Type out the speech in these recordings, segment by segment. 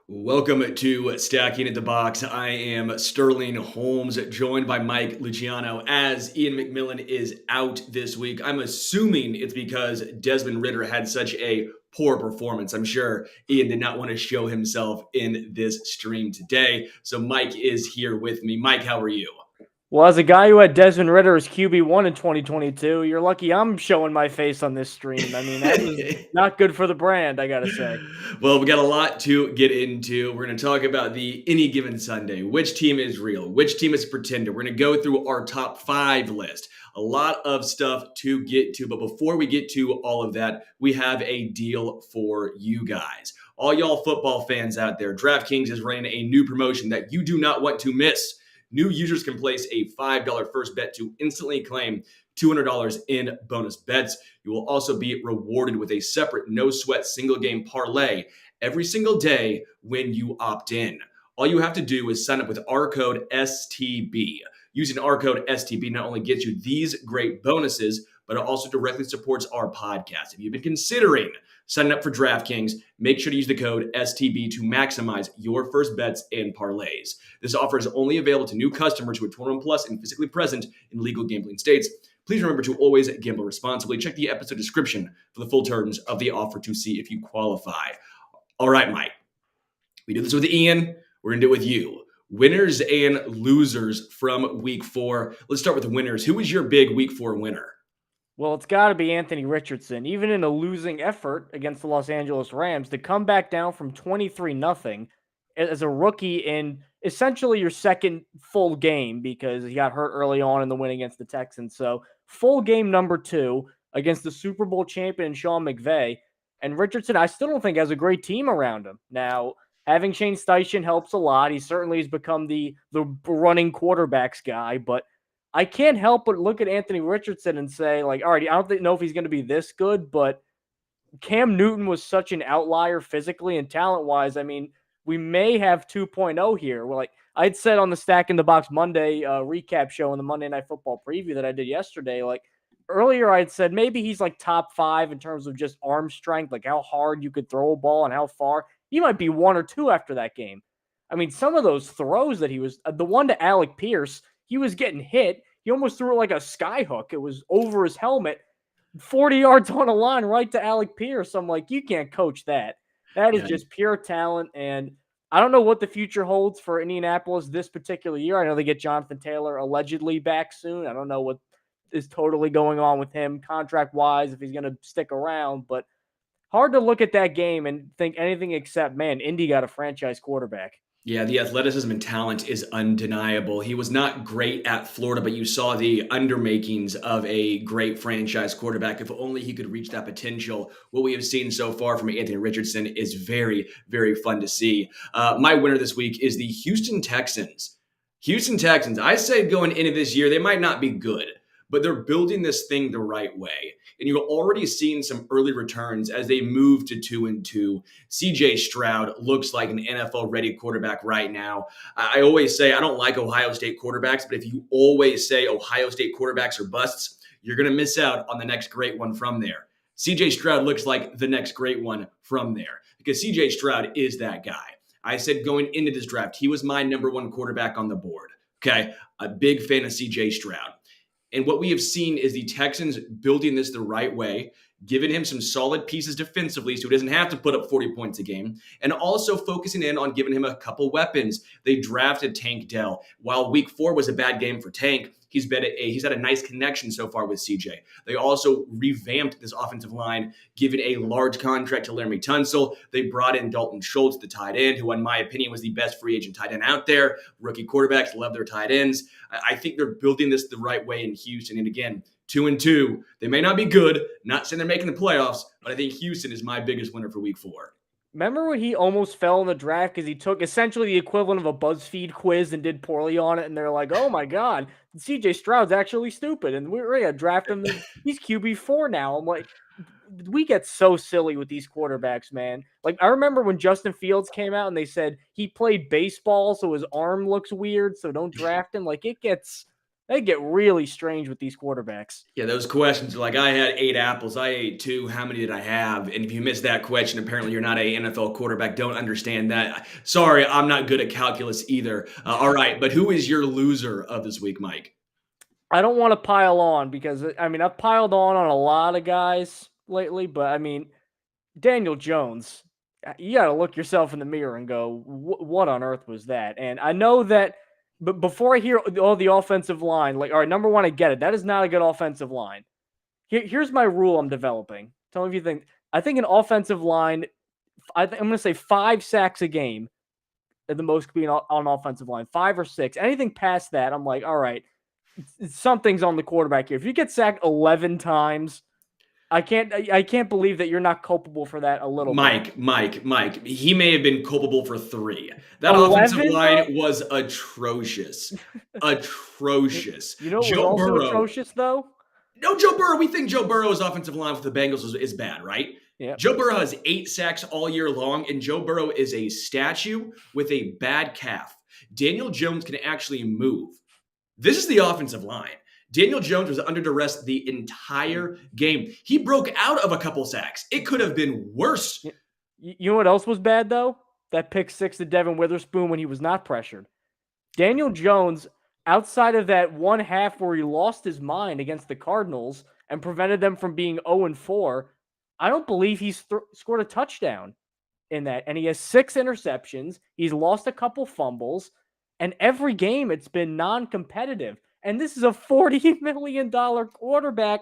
Welcome to Stacking at the Box. I am Sterling Holmes, joined by Mike Luciano. As Ian McMillan is out this week, I'm assuming it's because Desmond Ridder had such a poor performance. I'm sure Ian did not want to show himself in this stream today. So Mike is here with me. Mike, how are you? Well, as a guy who had Desmond Ridder as QB1 in 2022, you're lucky I'm showing my face on this stream. I mean, that was not good for the brand, I gotta say. Well, we got a lot to get into. We're going to talk about the any given Sunday. Which team is real? Which team is a pretender? We're going to go through our top five list. A lot of stuff to get to. But before we get to all of that, we have a deal for you guys. All y'all football fans out there, DraftKings is running a new promotion that you do not want to miss. New users can place a $5 first bet to instantly claim $200 in bonus bets. You will also be rewarded with a separate no sweat single game parlay every single day when you opt in. All you have to do is sign up with our code STB. Using our code STB not only gets you these great bonuses, but it also directly supports our podcast. If you've been considering signing up for DraftKings, make sure to use the code STB to maximize your first bets and parlays. This offer is only available to new customers who are 21 plus and physically present in legal gambling states. Please remember to always gamble responsibly. Check the episode description for the full terms of the offer to see if you qualify. All right, Mike. We do this with Ian. We're going to do it with you. Winners and losers from week 4. Let's start with the winners. Who was your big week 4 winner? Well, it's got to be Anthony Richardson. Even in a losing effort against the Los Angeles Rams, to come back down from 23-0 as a rookie in essentially your second full game because he got hurt early on in the win against the Texans. So full game number 2 against the Super Bowl champion Sean McVay. And Richardson, I still don't think has a great team around him. Now, having Shane Steichen helps a lot. He certainly has become the running quarterbacks guy, but I can't help but look at Anthony Richardson and say, like, all right, I don't know if he's going to be this good, but Cam Newton was such an outlier physically and talent-wise. I mean, we may have 2.0 here. Well, like I'd said on the Stack in the Box Monday recap show in the Monday Night Football preview that I did yesterday, like earlier I'd said maybe he's like top 5 in terms of just arm strength, like how hard you could throw a ball and how far. He might be 1 or 2 after that game. I mean, some of those throws that he was, the one to Alec Pierce, he was getting hit. He almost threw it like a sky hook. It was over his helmet, 40 yards on a line right to Alec Pierce. I'm like, you can't coach that. That is Yeah, just pure talent. And I don't know what the future holds for Indianapolis this particular year. I know they get Jonathan Taylor allegedly back soon. I don't know what is totally going on with him contract wise, if he's going to stick around, but hard to look at that game and think anything except, man, Indy got a franchise quarterback. Yeah, the athleticism and talent is undeniable. He was not great at Florida, but you saw the undermakings of a great franchise quarterback. If only he could reach that potential. What we have seen so far from Anthony Richardson is very, very fun to see. My winner this week is the Houston Texans. Houston Texans, I said going into this year, they might not be good, but they're building this thing the right way. And you're already seeing some early returns as they move to 2-2. CJ Stroud looks like an NFL ready quarterback right now. I always say I don't like Ohio State quarterbacks, but if you always say Ohio State quarterbacks are busts, you're going to miss out on the next great one from there. CJ Stroud looks like the next great one from there because CJ Stroud is that guy. I said going into this draft, he was my number 1 quarterback on the board. Okay, a big fan of CJ Stroud. And what we have seen is the Texans building this the right way, giving him some solid pieces defensively so he doesn't have to put up 40 points a game, and also focusing in on giving him a couple weapons. They drafted Tank Dell. While week 4 was a bad game for Tank, he's had a nice connection so far with CJ. They also revamped this offensive line, giving a large contract to Laramie Tunsil. They brought in Dalton Schultz, the tight end, who in my opinion was the best free agent tight end out there. Rookie quarterbacks love their tight ends. I think they're building this the right way in Houston. And again, 2-2. They may not be good. Not saying they're making the playoffs, but I think Houston is my biggest winner for week 4. Remember when he almost fell in the draft because he took essentially the equivalent of a BuzzFeed quiz and did poorly on it, and they're like, "Oh my God, CJ Stroud's actually stupid," and we're gonna draft him. He's QB4 now. I'm like, we get so silly with these quarterbacks, man. Like I remember when Justin Fields came out and they said he played baseball, so his arm looks weird, so don't draft him. Like it gets They get really strange with these quarterbacks. Yeah, those questions are like, I had 8 apples, I ate two. How many did I have? And if you missed that question, apparently you're not a NFL quarterback. Don't understand that. Sorry, I'm not good at calculus either. All right, but who is your loser of this week, Mike? I don't want to pile on because I mean I've piled on a lot of guys lately, but I mean Daniel Jones, you got to look yourself in the mirror and go, what on earth was that? And I know that, but before I hear all the offensive line, like, all right, number one, I get it. That is not a good offensive line. Here's my rule I'm developing. Tell me if you think. I think an offensive line, I'm going to say 5 sacks a game at the most could be on offensive line, 5 or 6. Anything past that, I'm like, all right, something's on the quarterback here. If you get sacked 11 times, I can't believe that you're not culpable for that a little bit. Mike. He may have been culpable for 3. That offensive 11 though? line was atrocious. Atrocious. You know what was Joe also Burrow. atrocious though? No, Joe Burrow. We think Joe Burrow's offensive line with the Bengals is bad, right? Yeah. Joe Burrow has 8 sacks all year long, and Joe Burrow is a statue with a bad calf. Daniel Jones can actually move. This is the offensive line. Daniel Jones was under duress the entire game. He broke out of a couple sacks. It could have been worse. You know what else was bad though? That pick 6 to Devin Witherspoon when he was not pressured. Daniel Jones, outside of that one half where he lost his mind against the Cardinals and prevented them from being 0-4, I don't believe he's scored a touchdown in that. And he has 6 interceptions. He's lost a couple fumbles. And every game it's been non-competitive. And this is a $40 million quarterback.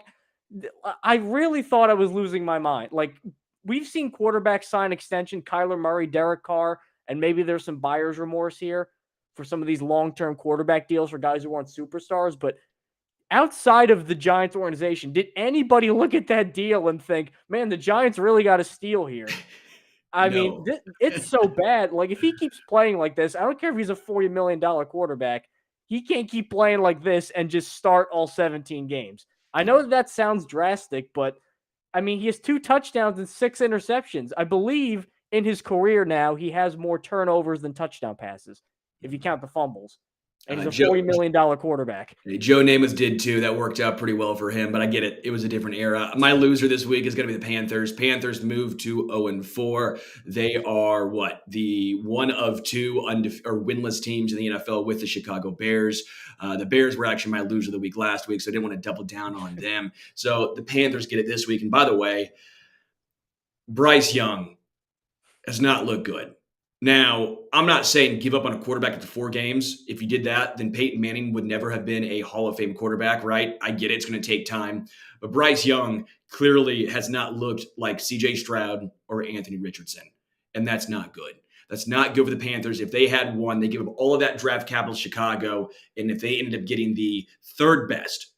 I really thought I was losing my mind. Like, we've seen quarterbacks sign extension, Kyler Murray, Derek Carr, and maybe there's some buyer's remorse here for some of these long-term quarterback deals for guys who aren't superstars. But outside of the Giants organization, did anybody look at that deal and think, man, the Giants really got a steal here? I mean, No. it's so bad. Like, if he keeps playing like this, I don't care if he's a $40 million quarterback. He can't keep playing like this and just start all 17 games. I know that sounds drastic, but I mean, he has 2 touchdowns and 6 interceptions. I believe in his career now, he has more turnovers than touchdown passes, if you count the fumbles. And he's a Joe, $40 million quarterback. Joe Namath did too. That worked out pretty well for him, but I get it. It was a different era. My loser this week is going to be the Panthers. Panthers moved to 0-4. They are the one of 2 winless teams in the NFL with the Chicago Bears. The Bears were actually my loser of the week last week, so I didn't want to double down on them. So the Panthers get it this week. And by the way, Bryce Young has not looked good. Now, I'm not saying give up on a quarterback after 4 games. If you did that, then Peyton Manning would never have been a Hall of Fame quarterback, right? I get it. It's going to take time. But Bryce Young clearly has not looked like C.J. Stroud or Anthony Richardson. And that's not good. That's not good for the Panthers. If they had won, they give up all of that draft capital to Chicago. And if they ended up getting the 3rd best,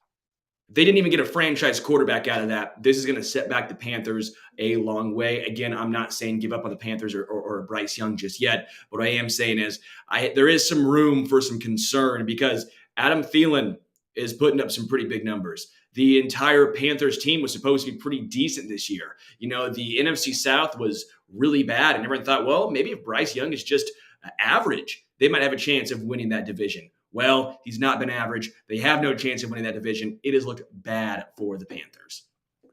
they didn't even get a franchise quarterback out of that. This is going to set back the Panthers a long way. Again, I'm not saying give up on the Panthers or Bryce Young just yet. What I am saying is there is some room for some concern because Adam Thielen is putting up some pretty big numbers. The entire Panthers team was supposed to be pretty decent this year. You know, the NFC South was really bad, and everyone thought, well, maybe if Bryce Young is just average, they might have a chance of winning that division. Well, he's not been average. They have no chance of winning that division. It has looked bad for the Panthers.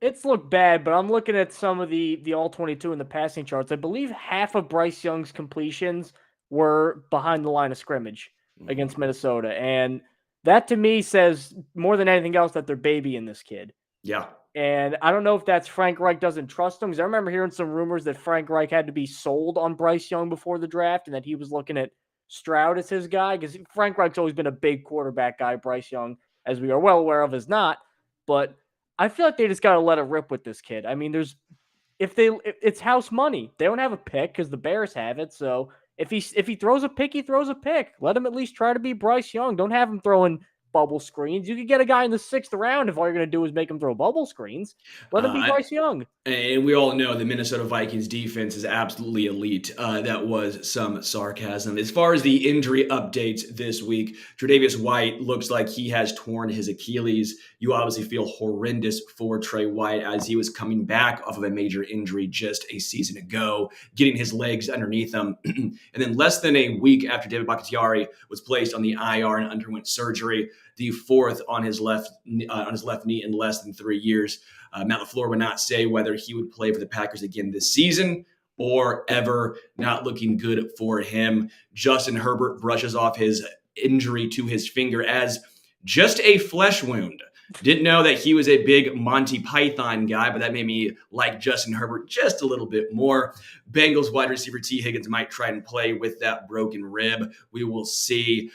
It's looked bad, but I'm looking at some of the all-22 in the passing charts. I believe half of Bryce Young's completions were behind the line of scrimmage against Minnesota. And that to me says more than anything else that they're babying this kid. Yeah. And I don't know if that's Frank Reich doesn't trust him, because I remember hearing some rumors that Frank Reich had to be sold on Bryce Young before the draft and that he was looking at Stroud as his guy, because Frank Reich's always been a big quarterback guy. Bryce Young, as we are well aware of, is not. But I feel like they just got to let it rip with this kid. I mean, it's house money. They don't have a pick because the Bears have it. So if he throws a pick, he throws a pick. Let him at least try to be Bryce Young. Don't have him throwing bubble screens. You could get a guy in the 6th round if all you're going to do is make him throw bubble screens. Let him be Bryce Young. And we all know the Minnesota Vikings defense is absolutely elite. That was some sarcasm. As far as the injury updates this week, Tre'Davious White looks like he has torn his Achilles. You obviously feel horrendous for Trey White as he was coming back off of a major injury just a season ago, getting his legs underneath him. And then less than a week after David Bakhtiari was placed on the IR and underwent surgery, the fourth on his left knee in less than 3 years. Matt LaFleur would not say whether he would play for the Packers again this season or ever. Not looking good for him. Justin Herbert brushes off his injury to his finger as just a flesh wound. Didn't know that he was a big Monty Python guy, but that made me like Justin Herbert just a little bit more. Bengals wide receiver T. Higgins might try and play with that broken rib. We will see.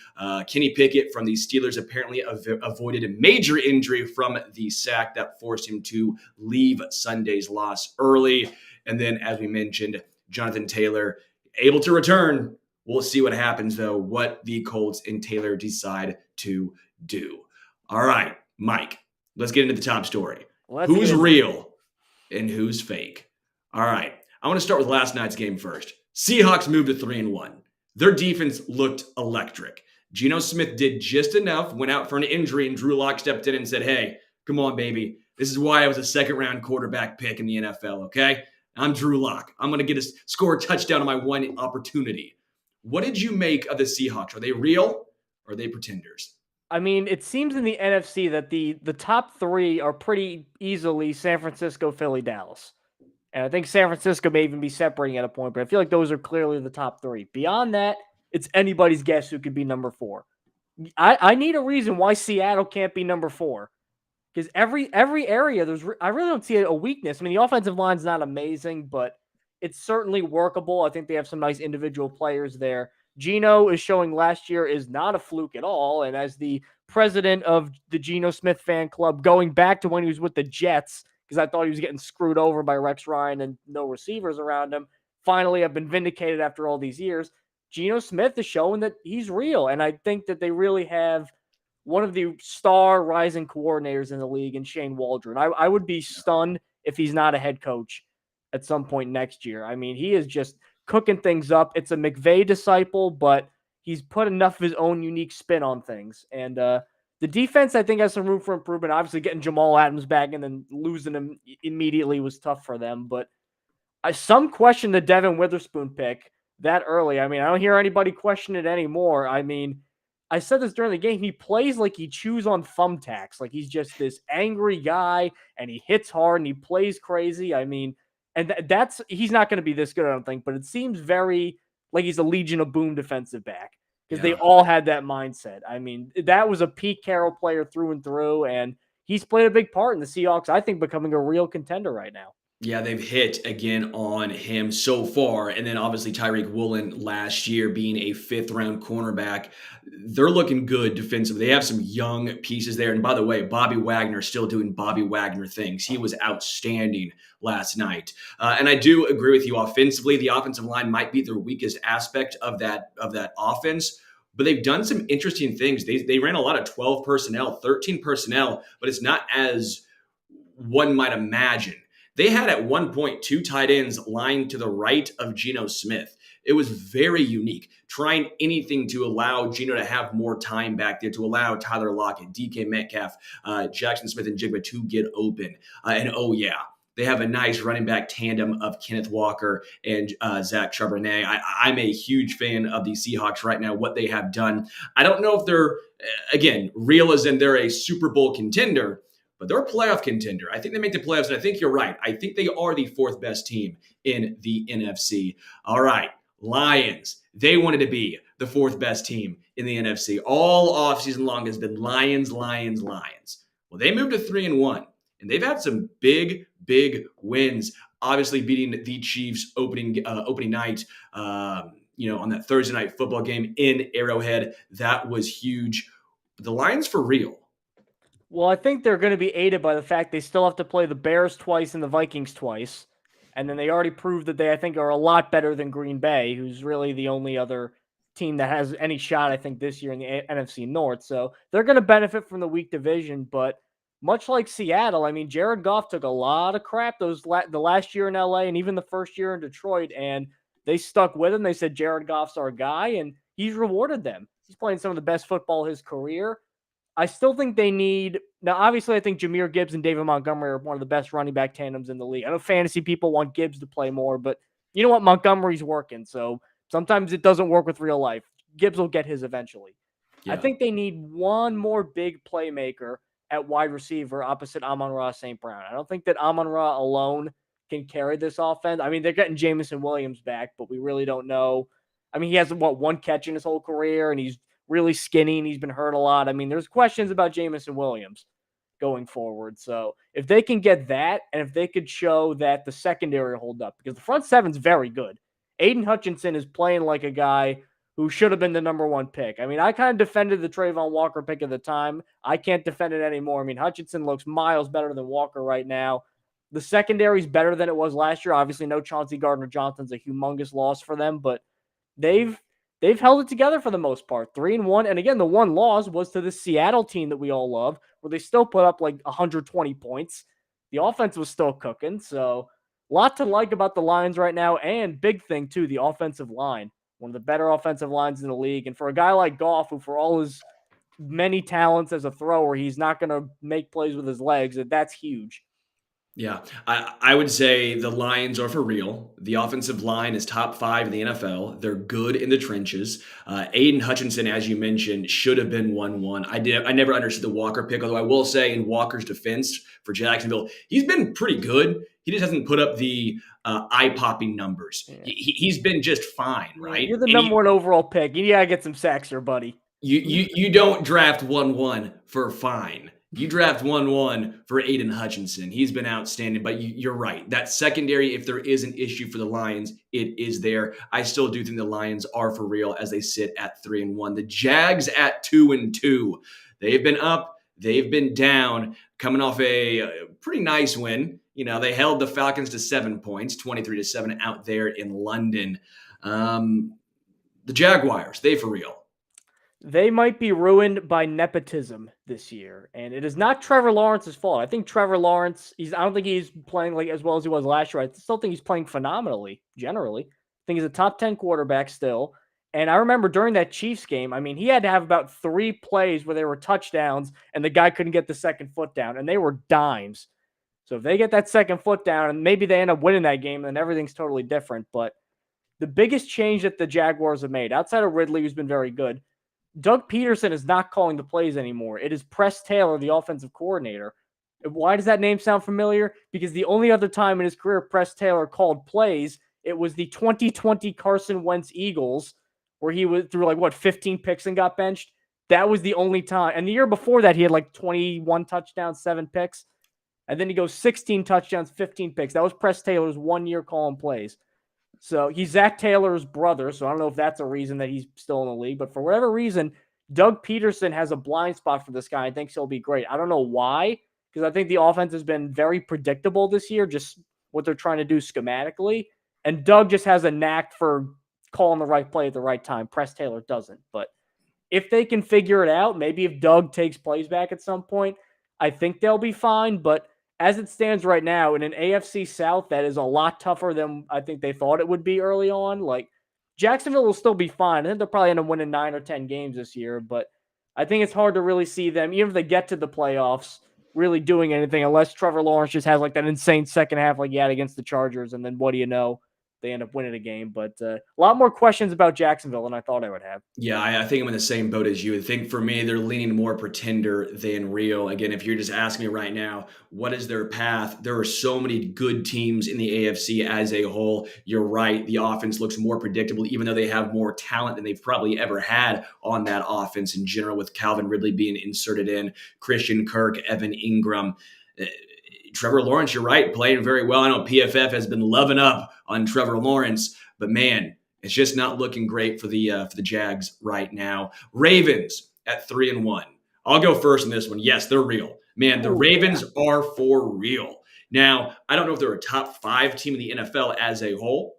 Kenny Pickett from the Steelers apparently avoided a major injury from the sack that forced him to leave Sunday's loss early. And then, as we mentioned, Jonathan Taylor able to return. We'll see what happens, though, what the Colts and Taylor decide to do. All right, Mike, let's get into the top story. Who's real and who's fake? All right, I want to start with last night's game first. Seahawks moved to 3-1. Their defense looked electric. Geno Smith did just enough, went out for an injury, and Drew Lock stepped in and said, hey, come on, baby. This is why I was a second-round quarterback pick in the NFL, okay? I'm Drew Lock. I'm going to score a touchdown on my one opportunity. What did you make of the Seahawks? Are they real or are they pretenders? I mean, it seems in the NFC that the top three are pretty easily San Francisco, Philly, Dallas. And I think San Francisco may even be separating at a point, but I feel like those are clearly the top three. Beyond that, it's anybody's guess who could be number four. I need a reason why Seattle can't be number four. Because every area, I really don't see a weakness. I mean, the offensive line's not amazing, but it's certainly workable. I think they have some nice individual players there. Geno is showing last year is not a fluke at all. And as the president of the Geno Smith fan club, going back to when he was with the Jets, because I thought he was getting screwed over by Rex Ryan and no receivers around him, finally I've been vindicated after all these years. Geno Smith is showing that he's real. And I think that they really have one of the star rising coordinators in the league in Shane Waldron. I would be stunned if he's not a head coach at some point next year. I mean, he is just cooking things up. It's a McVay disciple, but he's put enough of his own unique spin on things. And the defense, I think, has some room for improvement. Obviously, getting Jamal Adams back and then losing him immediately was tough for them. But some question the Devin Witherspoon pick that early. I mean, I don't hear anybody question it anymore. I mean, I said this during the game. He plays like he chews on thumbtacks. Like he's just this angry guy and he hits hard and he plays crazy. I mean, and he's not going to be this good, I don't think, but it seems very like he's a Legion of Boom defensive back because they all had that mindset. I mean, that was a Pete Carroll player through and through, and he's played a big part in the Seahawks, I think, becoming a real contender right now. Yeah, they've hit again on him so far. And then obviously Tyreek Woolen last year being a fifth-round cornerback. They're looking good defensively. They have some young pieces there. And by the way, Bobby Wagner still doing Bobby Wagner things. He was outstanding last night. And I do agree with you offensively. The offensive line might be their weakest aspect of that offense. But they've done some interesting things. They ran a lot of 12 personnel, 13 personnel, but it's not as one might imagine. They had at one point two tight ends lying to the right of Geno Smith. It was very unique, trying anything to allow Geno to have more time back there, to allow Tyler Lockett, DK Metcalf, Jackson Smith, and Jigba to get open. And oh yeah, they have a nice running back tandem of Kenneth Walker and Zach Charbonnet. I'm a huge fan of the Seahawks right now, what they have done. I don't know if they're, again, real as in they're a Super Bowl contender, but they're a playoff contender. I think they make the playoffs, and I think you're right. I think they are the fourth best team in the NFC. All right, Lions. They wanted to be the fourth best team in the NFC. All offseason long has been Lions, Lions, Lions. Well, they moved to 3-1, and they've had some big wins. Obviously, beating the Chiefs opening night. On that Thursday night football game in Arrowhead, that was huge. But the Lions for real. Well, I think they're going to be aided by the fact they still have to play the Bears twice and the Vikings twice. And then they already proved that they, I think, are a lot better than Green Bay, who's really the only other team that has any shot, I think, this year in the NFC North. So they're going to benefit from the weak division. But much like Seattle, I mean, Jared Goff took a lot of crap the last year in LA and even the first year in Detroit. And they stuck with him. They said Jared Goff's our guy, and he's rewarded them. He's playing some of the best football of his career. I still think they need – now, obviously, I think Jahmyr Gibbs and David Montgomery are one of the best running back tandems in the league. I know fantasy people want Gibbs to play more, but you know what? Montgomery's working, so sometimes it doesn't work with real life. Gibbs will get his eventually. I Yeah. think they need one more big playmaker at wide receiver opposite Amon-Ra St. Brown. I don't think that Amon-Ra alone can carry this offense. I mean, they're getting Jameson Williams back, but we really don't know. I mean, he has, one catch in his whole career, and he's really skinny, and he's been hurt a lot. I mean, there's questions about Jameson Williams going forward. So if they can get that, and if they could show that the secondary hold up, because the front seven's very good. Aiden Hutchinson is playing like a guy who should have been the number one pick. I mean, I kind of defended the Trayvon Walker pick at the time. I can't defend it anymore. I mean, Hutchinson looks miles better than Walker right now. The secondary is better than it was last year. Obviously, no Chauncey Gardner-Johnson's a humongous loss for them, but they've they've held it together for the most part. 3-1. And again, the one loss was to the Seattle team that we all love, where they still put up like 120 points. The offense was still cooking. So a lot to like about the Lions right now. And big thing, too, the offensive line. One of the better offensive lines in the league. And for a guy like Goff, who for all his many talents as a thrower, he's not going to make plays with his legs. That's huge. Yeah, I would say the Lions are for real. The offensive line is top five in the NFL. They're good in the trenches. Aiden Hutchinson, as you mentioned, should have been 1-1. I never understood the Walker pick, although I will say in Walker's defense for Jacksonville, he's been pretty good. He just hasn't put up the eye-popping numbers. Yeah. He's been just fine, Yeah, right? you're the And number one overall pick. You got to get some sacks here, buddy. you don't draft 1-1 for fine. You draft 1-1 for Aiden Hutchinson. He's been outstanding, but you're right. That secondary, if there is an issue for the Lions, it is there. I still do think the Lions are for real as they sit at 3-1. The Jags at 2-2. They've been up, they've been down, coming off a pretty nice win. You know, they held the Falcons to 7 points, 23-7 out there in London. The Jaguars, they for real. They might be ruined by nepotism this year, and it is not Trevor Lawrence's fault. I think Trevor Lawrence, I don't think he's playing like as well as he was last year. I still think he's playing phenomenally, generally. I think he's a top 10 quarterback still. And I remember during that Chiefs game, I mean, he had to have about 3 plays where they were touchdowns and the guy couldn't get the second foot down, and they were dimes. So if they get that second foot down and maybe they end up winning that game, then everything's totally different. But the biggest change that the Jaguars have made, outside of Ridley, who's been very good, Doug Peterson is not calling the plays anymore. It is Press Taylor, the offensive coordinator. Why does that name sound familiar? Because the only other time in his career Press Taylor called plays, it was the 2020 Carson Wentz Eagles, where he was through 15 picks and got benched. That was the only time. And the year before that, he had 21 touchdowns, 7 picks. And then he goes 16 touchdowns, 15 picks. That was Press Taylor's 1 year calling plays. So he's Zach Taylor's brother. So I don't know if that's a reason that he's still in the league. But for whatever reason, Doug Peterson has a blind spot for this guy and thinks he'll be great. I don't know why, because I think the offense has been very predictable this year, just what they're trying to do schematically. And Doug just has a knack for calling the right play at the right time. Press Taylor doesn't. But if they can figure it out, maybe if Doug takes plays back at some point, I think they'll be fine. But as it stands right now, in an AFC South that is a lot tougher than I think they thought it would be early on, Jacksonville will still be fine. I think they'll probably end up winning 9 or 10 games this year, but I think it's hard to really see them, even if they get to the playoffs, really doing anything unless Trevor Lawrence just has that insane second half like he had against the Chargers, and then what do you know? They end up winning a game. But a lot more questions about Jacksonville than I thought I would have. Yeah, I think I'm in the same boat as you. I think for me, they're leaning more pretender than real. Again, if you're just asking me right now, what is their path? There are so many good teams in the AFC as a whole. You're right. The offense looks more predictable, even though they have more talent than they've probably ever had on that offense in general, with Calvin Ridley being inserted in, Christian Kirk, Evan Ingram. Trevor Lawrence, you're right, playing very well. I know PFF has been loving up on Trevor Lawrence, but man, it's just not looking great for the Jags right now. Ravens at 3-1. I'll go first in this one. Yes, they're real. Man, the Ravens are for real. Now, I don't know if they're a top 5 team in the NFL as a whole,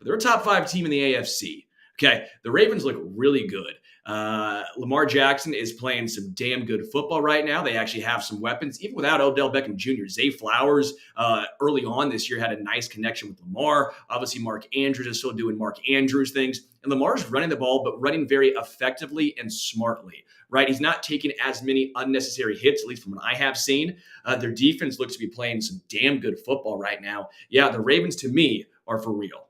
but they're a top 5 team in the AFC. Okay, the Ravens look really good. Lamar Jackson is playing some damn good football right now. They actually have some weapons, even without Odell Beckham Jr. Zay Flowers early on this year had a nice connection with Lamar. Obviously, Mark Andrews is still doing Mark Andrews things. And Lamar's running the ball, but running very effectively and smartly, right? He's not taking as many unnecessary hits, at least from what I have seen. Their defense looks to be playing some damn good football right now. Yeah, the Ravens, to me, are for real.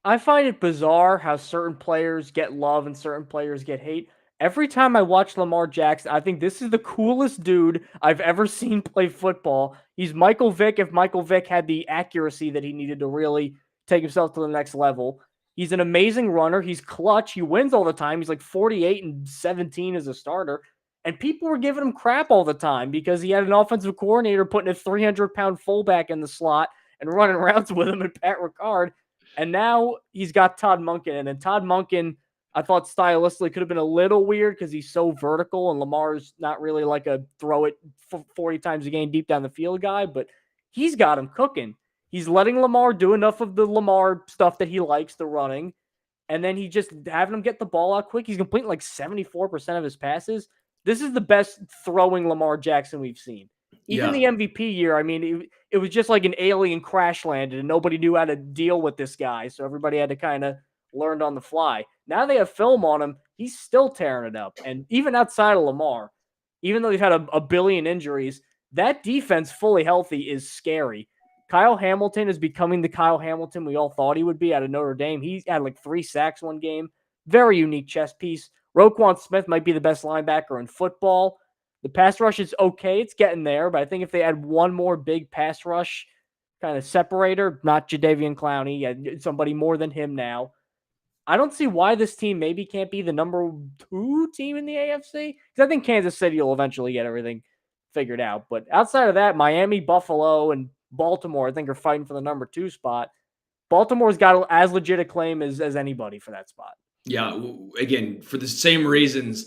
I find it bizarre how certain players get love and certain players get hate. Every time I watch Lamar Jackson, I think this is the coolest dude I've ever seen play football. He's Michael Vick if Michael Vick had the accuracy that he needed to really take himself to the next level. He's an amazing runner. He's clutch. He wins all the time. He's like 48 and 17 as a starter. And people were giving him crap all the time because he had an offensive coordinator putting a 300-pound fullback in the slot and running routes with him and Pat Ricard. And now he's got Todd Monken. And Todd Monken, I thought stylistically could have been a little weird because he's so vertical and Lamar's not really like a throw it 40 times a game deep down the field guy, but he's got him cooking. He's letting Lamar do enough of the Lamar stuff that he likes, the running, and then he just having him get the ball out quick. He's completing like 74% of his passes. This is the best throwing Lamar Jackson we've seen. Even Yeah. the MVP year, I mean, it was just like an alien crash landed and nobody knew how to deal with this guy. So everybody had to kind of learn on the fly. Now they have film on him. He's still tearing it up. And even outside of Lamar, even though they've had a billion injuries, that defense fully healthy is scary. Kyle Hamilton is becoming the Kyle Hamilton we all thought he would be out of Notre Dame. He had like 3 sacks one game. Very unique chess piece. Roquan Smith might be the best linebacker in football. The pass rush is okay. It's getting there, but I think if they add one more big pass rush kind of separator, not Jadeveon Clowney, somebody more than him now, I don't see why this team maybe can't be the number 2 team in the AFC. Because I think Kansas City will eventually get everything figured out. But outside of that, Miami, Buffalo, and Baltimore, I think, are fighting for the number 2 spot. Baltimore's got as legit a claim as anybody for that spot. Yeah, again, for the same reasons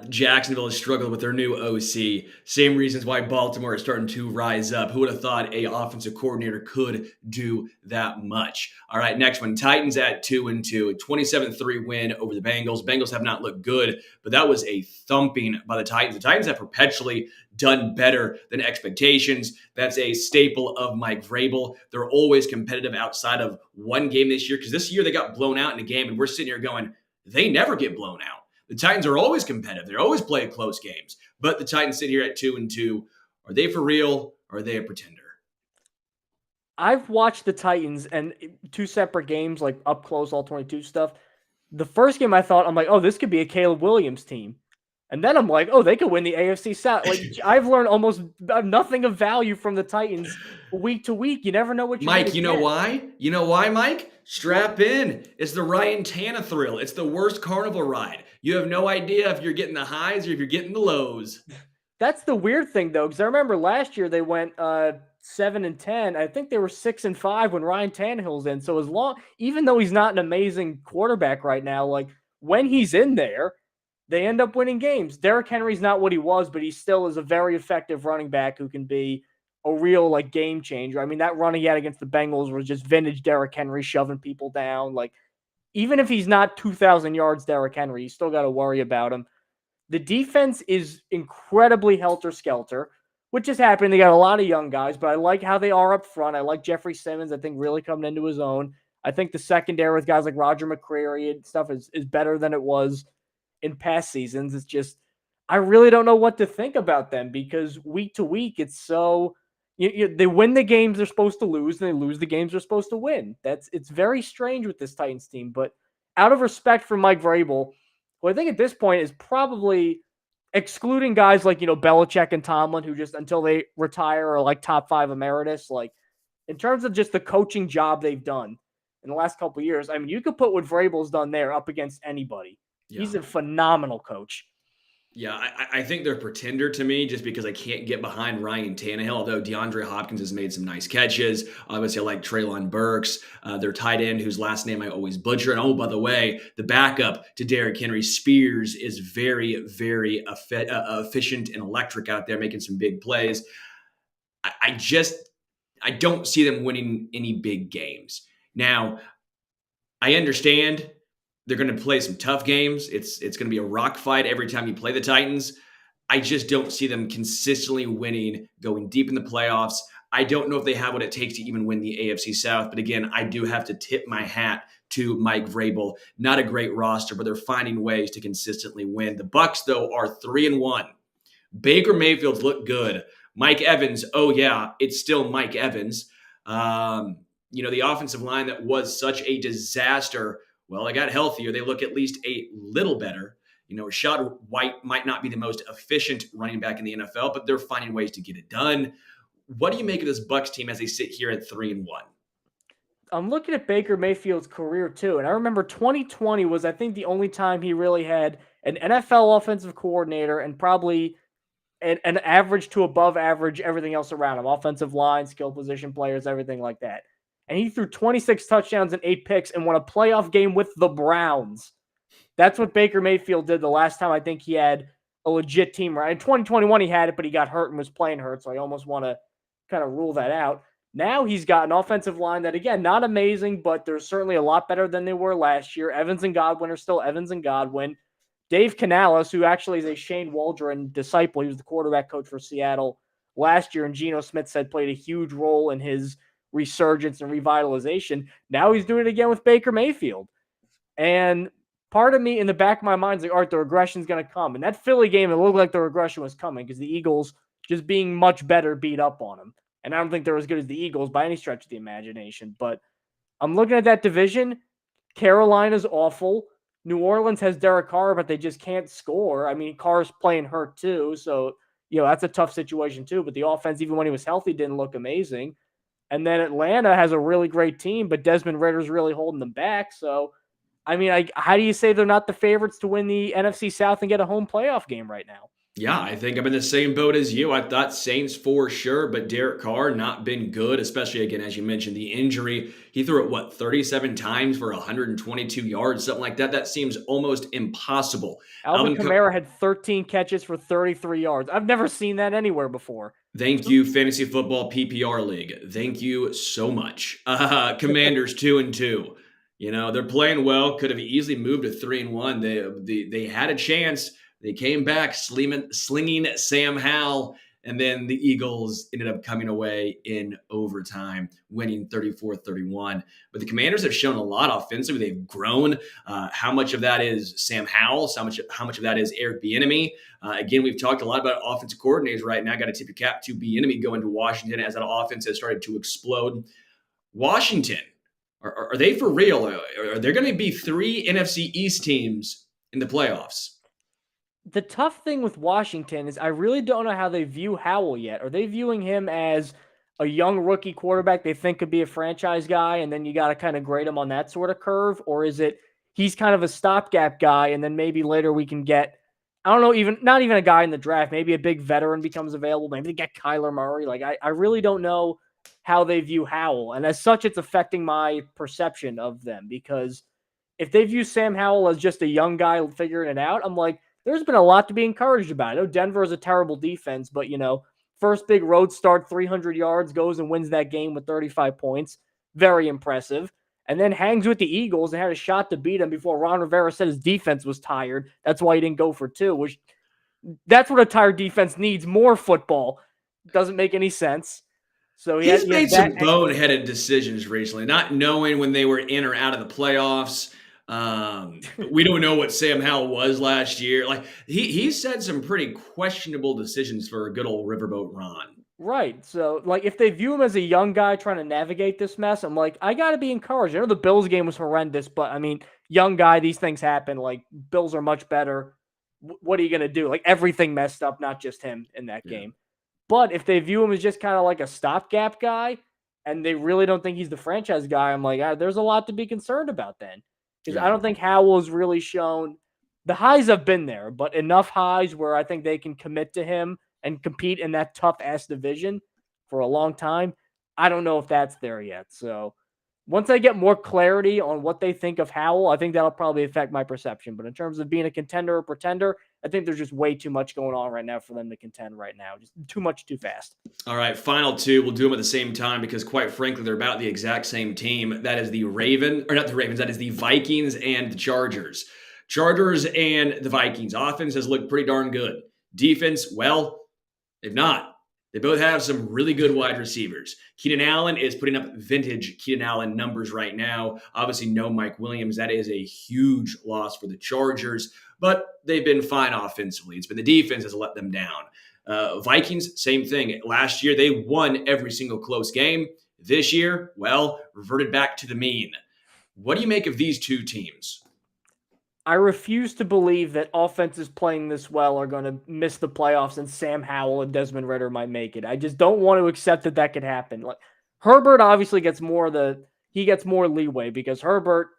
Jacksonville has struggled with their new OC, same reasons why Baltimore is starting to rise up. Who would have thought a offensive coordinator could do that much? All right, next one. Titans at 2-2, a 27-3 win over the Bengals. Bengals have not looked good, but that was a thumping by the Titans. The Titans have perpetually done better than expectations. That's a staple of Mike Vrabel. They're always competitive outside of one game this year, because this year they got blown out in a game, and we're sitting here going, they never get blown out. The Titans are always competitive. They always play close games. But the Titans sit here at 2-2. Are they for real, or are they a pretender? I've watched the Titans and 2 separate games, like up close, all 22 stuff. The first game I thought, I'm like, oh, this could be a Caleb Williams team. And then I'm like, oh, they could win the AFC South. Like, I've learned almost nothing of value from the Titans week to week. You never know what you're Mike, going to you get. know why? You know why, Mike? Strap in. It's the Ryan Tannehill thrill. It's the worst carnival ride. You have no idea if you're getting the highs or if you're getting the lows. That's the weird thing, though, because I remember last year they went 7-10. I think they were 6-5 when Ryan Tannehill's in. So even though he's not an amazing quarterback right now, like when he's in there, they end up winning games. Derrick Henry's not what he was, but he still is a very effective running back who can be a real like game changer. I mean, that run he had against the Bengals was just vintage Derrick Henry shoving people down. Like, even if he's not 2,000 yards, Derrick Henry, you still got to worry about him. The defense is incredibly helter-skelter, which is happening. They got a lot of young guys, but I like how they are up front. I like Jeffrey Simmons, I think, really coming into his own. I think the secondary with guys like Roger McCreary and stuff is better than it was in past seasons. It's just, I really don't know what to think about them because week to week, it's so they win the games they're supposed to lose and they lose the games they're supposed to win. It's very strange with this Titans team, but out of respect for Mike Vrabel, who I think at this point is probably excluding guys like, Belichick and Tomlin, who just until they retire are like top 5 emeritus, like in terms of just the coaching job they've done in the last couple of years, I mean, you could put what Vrabel's done there up against anybody. Yeah. He's a phenomenal coach. Yeah, I think they're a pretender to me just because I can't get behind Ryan Tannehill, although DeAndre Hopkins has made some nice catches. Obviously, I like Treylon Burks, their tight end, whose last name I always butcher. And oh, by the way, the backup to Derrick Henry, Spears, is very, very efficient and electric out there, making some big plays. I don't see them winning any big games. Now, I understand they're going to play some tough games. It's going to be a rock fight every time you play the Titans. I just don't see them consistently winning, going deep in the playoffs. I don't know if they have what it takes to even win the AFC South. But again, I do have to tip my hat to Mike Vrabel. Not a great roster, but they're finding ways to consistently win. The Bucs, though, are 3-1. Baker Mayfield's look good. Mike Evans, oh yeah, it's still Mike Evans. The offensive line that was such a disaster, well, they got healthier. They look at least a little better. Rashad White might not be the most efficient running back in the NFL, but they're finding ways to get it done. What do you make of this Bucs team as they sit here at 3-1? I'm looking at Baker Mayfield's career too, and I remember 2020 was, I think, the only time he really had an NFL offensive coordinator and probably an average to above average everything else around him, offensive line, skill position players, everything like that. And he threw 26 touchdowns and 8 picks and won a playoff game with the Browns. That's what Baker Mayfield did the last time I think he had a legit team. Right in 2021, he had it, but he got hurt and was playing hurt, so I almost want to kind of rule that out. Now he's got an offensive line that, again, not amazing, but they're certainly a lot better than they were last year. Evans and Godwin are still Evans and Godwin. Dave Canales, who actually is a Shane Waldron disciple, he was the quarterback coach for Seattle last year, and Geno Smith said played a huge role in his resurgence and revitalization. Now he's doing it again with Baker Mayfield. And part of me in the back of my mind is like, all right, the regression's going to come. And that Philly game, it looked like the regression was coming because the Eagles, just being much better, beat up on them. And I don't think they're as good as the Eagles by any stretch of the imagination. But I'm looking at that division. Carolina's awful. New Orleans has Derek Carr, but they just can't score. I mean, Carr's playing hurt too. So, that's a tough situation too. But the offense, even when he was healthy, didn't look amazing. And then Atlanta has a really great team, but Desmond Ritter's really holding them back. So, I mean, how do you say they're not the favorites to win the NFC South and get a home playoff game right now? Yeah, I think I'm in the same boat as you. I thought Saints for sure, but Derek Carr not been good, especially again, as you mentioned, the injury. He threw it, 37 times for 122 yards, something like that. That seems almost impossible. Alvin Kamara had 13 catches for 33 yards. I've never seen that anywhere before. Thank you, Fantasy Football PPR League. Thank you so much. Commanders 2-2. They're playing well. Could have easily moved to 3-1. They had a chance. They came back slinging Sam Howell, and then the Eagles ended up coming away in overtime, winning 34-31. But the Commanders have shown a lot offensively. They've grown. How much of that is Sam Howell? How much of that is Eric Bieniemy? Again, we've talked a lot about offensive coordinators right now. Got to tip your cap to Bieniemy going to Washington as that offense has started to explode. Washington, are they for real? Are there going to be 3 NFC East teams in the playoffs? The tough thing with Washington is I really don't know how they view Howell yet. Are they viewing him as a young rookie quarterback they think could be a franchise guy, and then you got to kind of grade him on that sort of curve? Or is it he's kind of a stopgap guy, and then maybe later we can get, I don't know, not even a guy in the draft. Maybe a big veteran becomes available. Maybe they get Kyler Murray. Like, I really don't know how they view Howell. And as such, it's affecting my perception of them, because if they view Sam Howell as just a young guy figuring it out, I'm like, there's been a lot to be encouraged about. I know Denver is a terrible defense, but, first big road start, 300 yards, goes and wins that game with 35 points. Very impressive. And then hangs with the Eagles and had a shot to beat them before Ron Rivera said his defense was tired. That's why he didn't go for 2, which that's what a tired defense needs, more football. Doesn't make any sense. So he's made some boneheaded decisions recently, not knowing when they were in or out of the playoffs. We don't know what Sam Howell was last year. Like he said some pretty questionable decisions for a good old riverboat Ron. Right. So, if they view him as a young guy trying to navigate this mess, I'm like, I got to be encouraged. I know the Bills game was horrendous, but I mean, young guy, these things happen. Like, Bills are much better. What are you going to do? Like, everything messed up, not just him in that game. But if they view him as just kind of like a stopgap guy and they really don't think he's the franchise guy, I'm like, there's a lot to be concerned about then. Because I don't think Howell has really shown – the highs have been there, but enough highs where I think they can commit to him and compete in that tough-ass division for a long time. I don't know if that's there yet. So once I get more clarity on what they think of Howell, I think that'll probably affect my perception. But in terms of being a contender or pretender, I think there's just way too much going on right now for them to contend right now. Just too much, too fast. All right, final 2. We'll do them at the same time because, quite frankly, they're about the exact same team. That is the that is the Vikings and the Chargers. Chargers and the Vikings. Offense has looked pretty darn good. Defense, well, they've not. They both have some really good wide receivers. Keenan Allen is putting up vintage Keenan Allen numbers right now. Obviously, no Mike Williams. That is a huge loss for the Chargers, but they've been fine offensively. It's been the defense has let them down. Vikings, same thing. Last year, they won every single close game. This year, well, reverted back to the mean. What do you make of these two teams? I refuse to believe that offenses playing this well are going to miss the playoffs and Sam Howell and Desmond Ridder might make it. I just don't want to accept that that could happen. Like Herbert obviously gets more leeway because Herbert,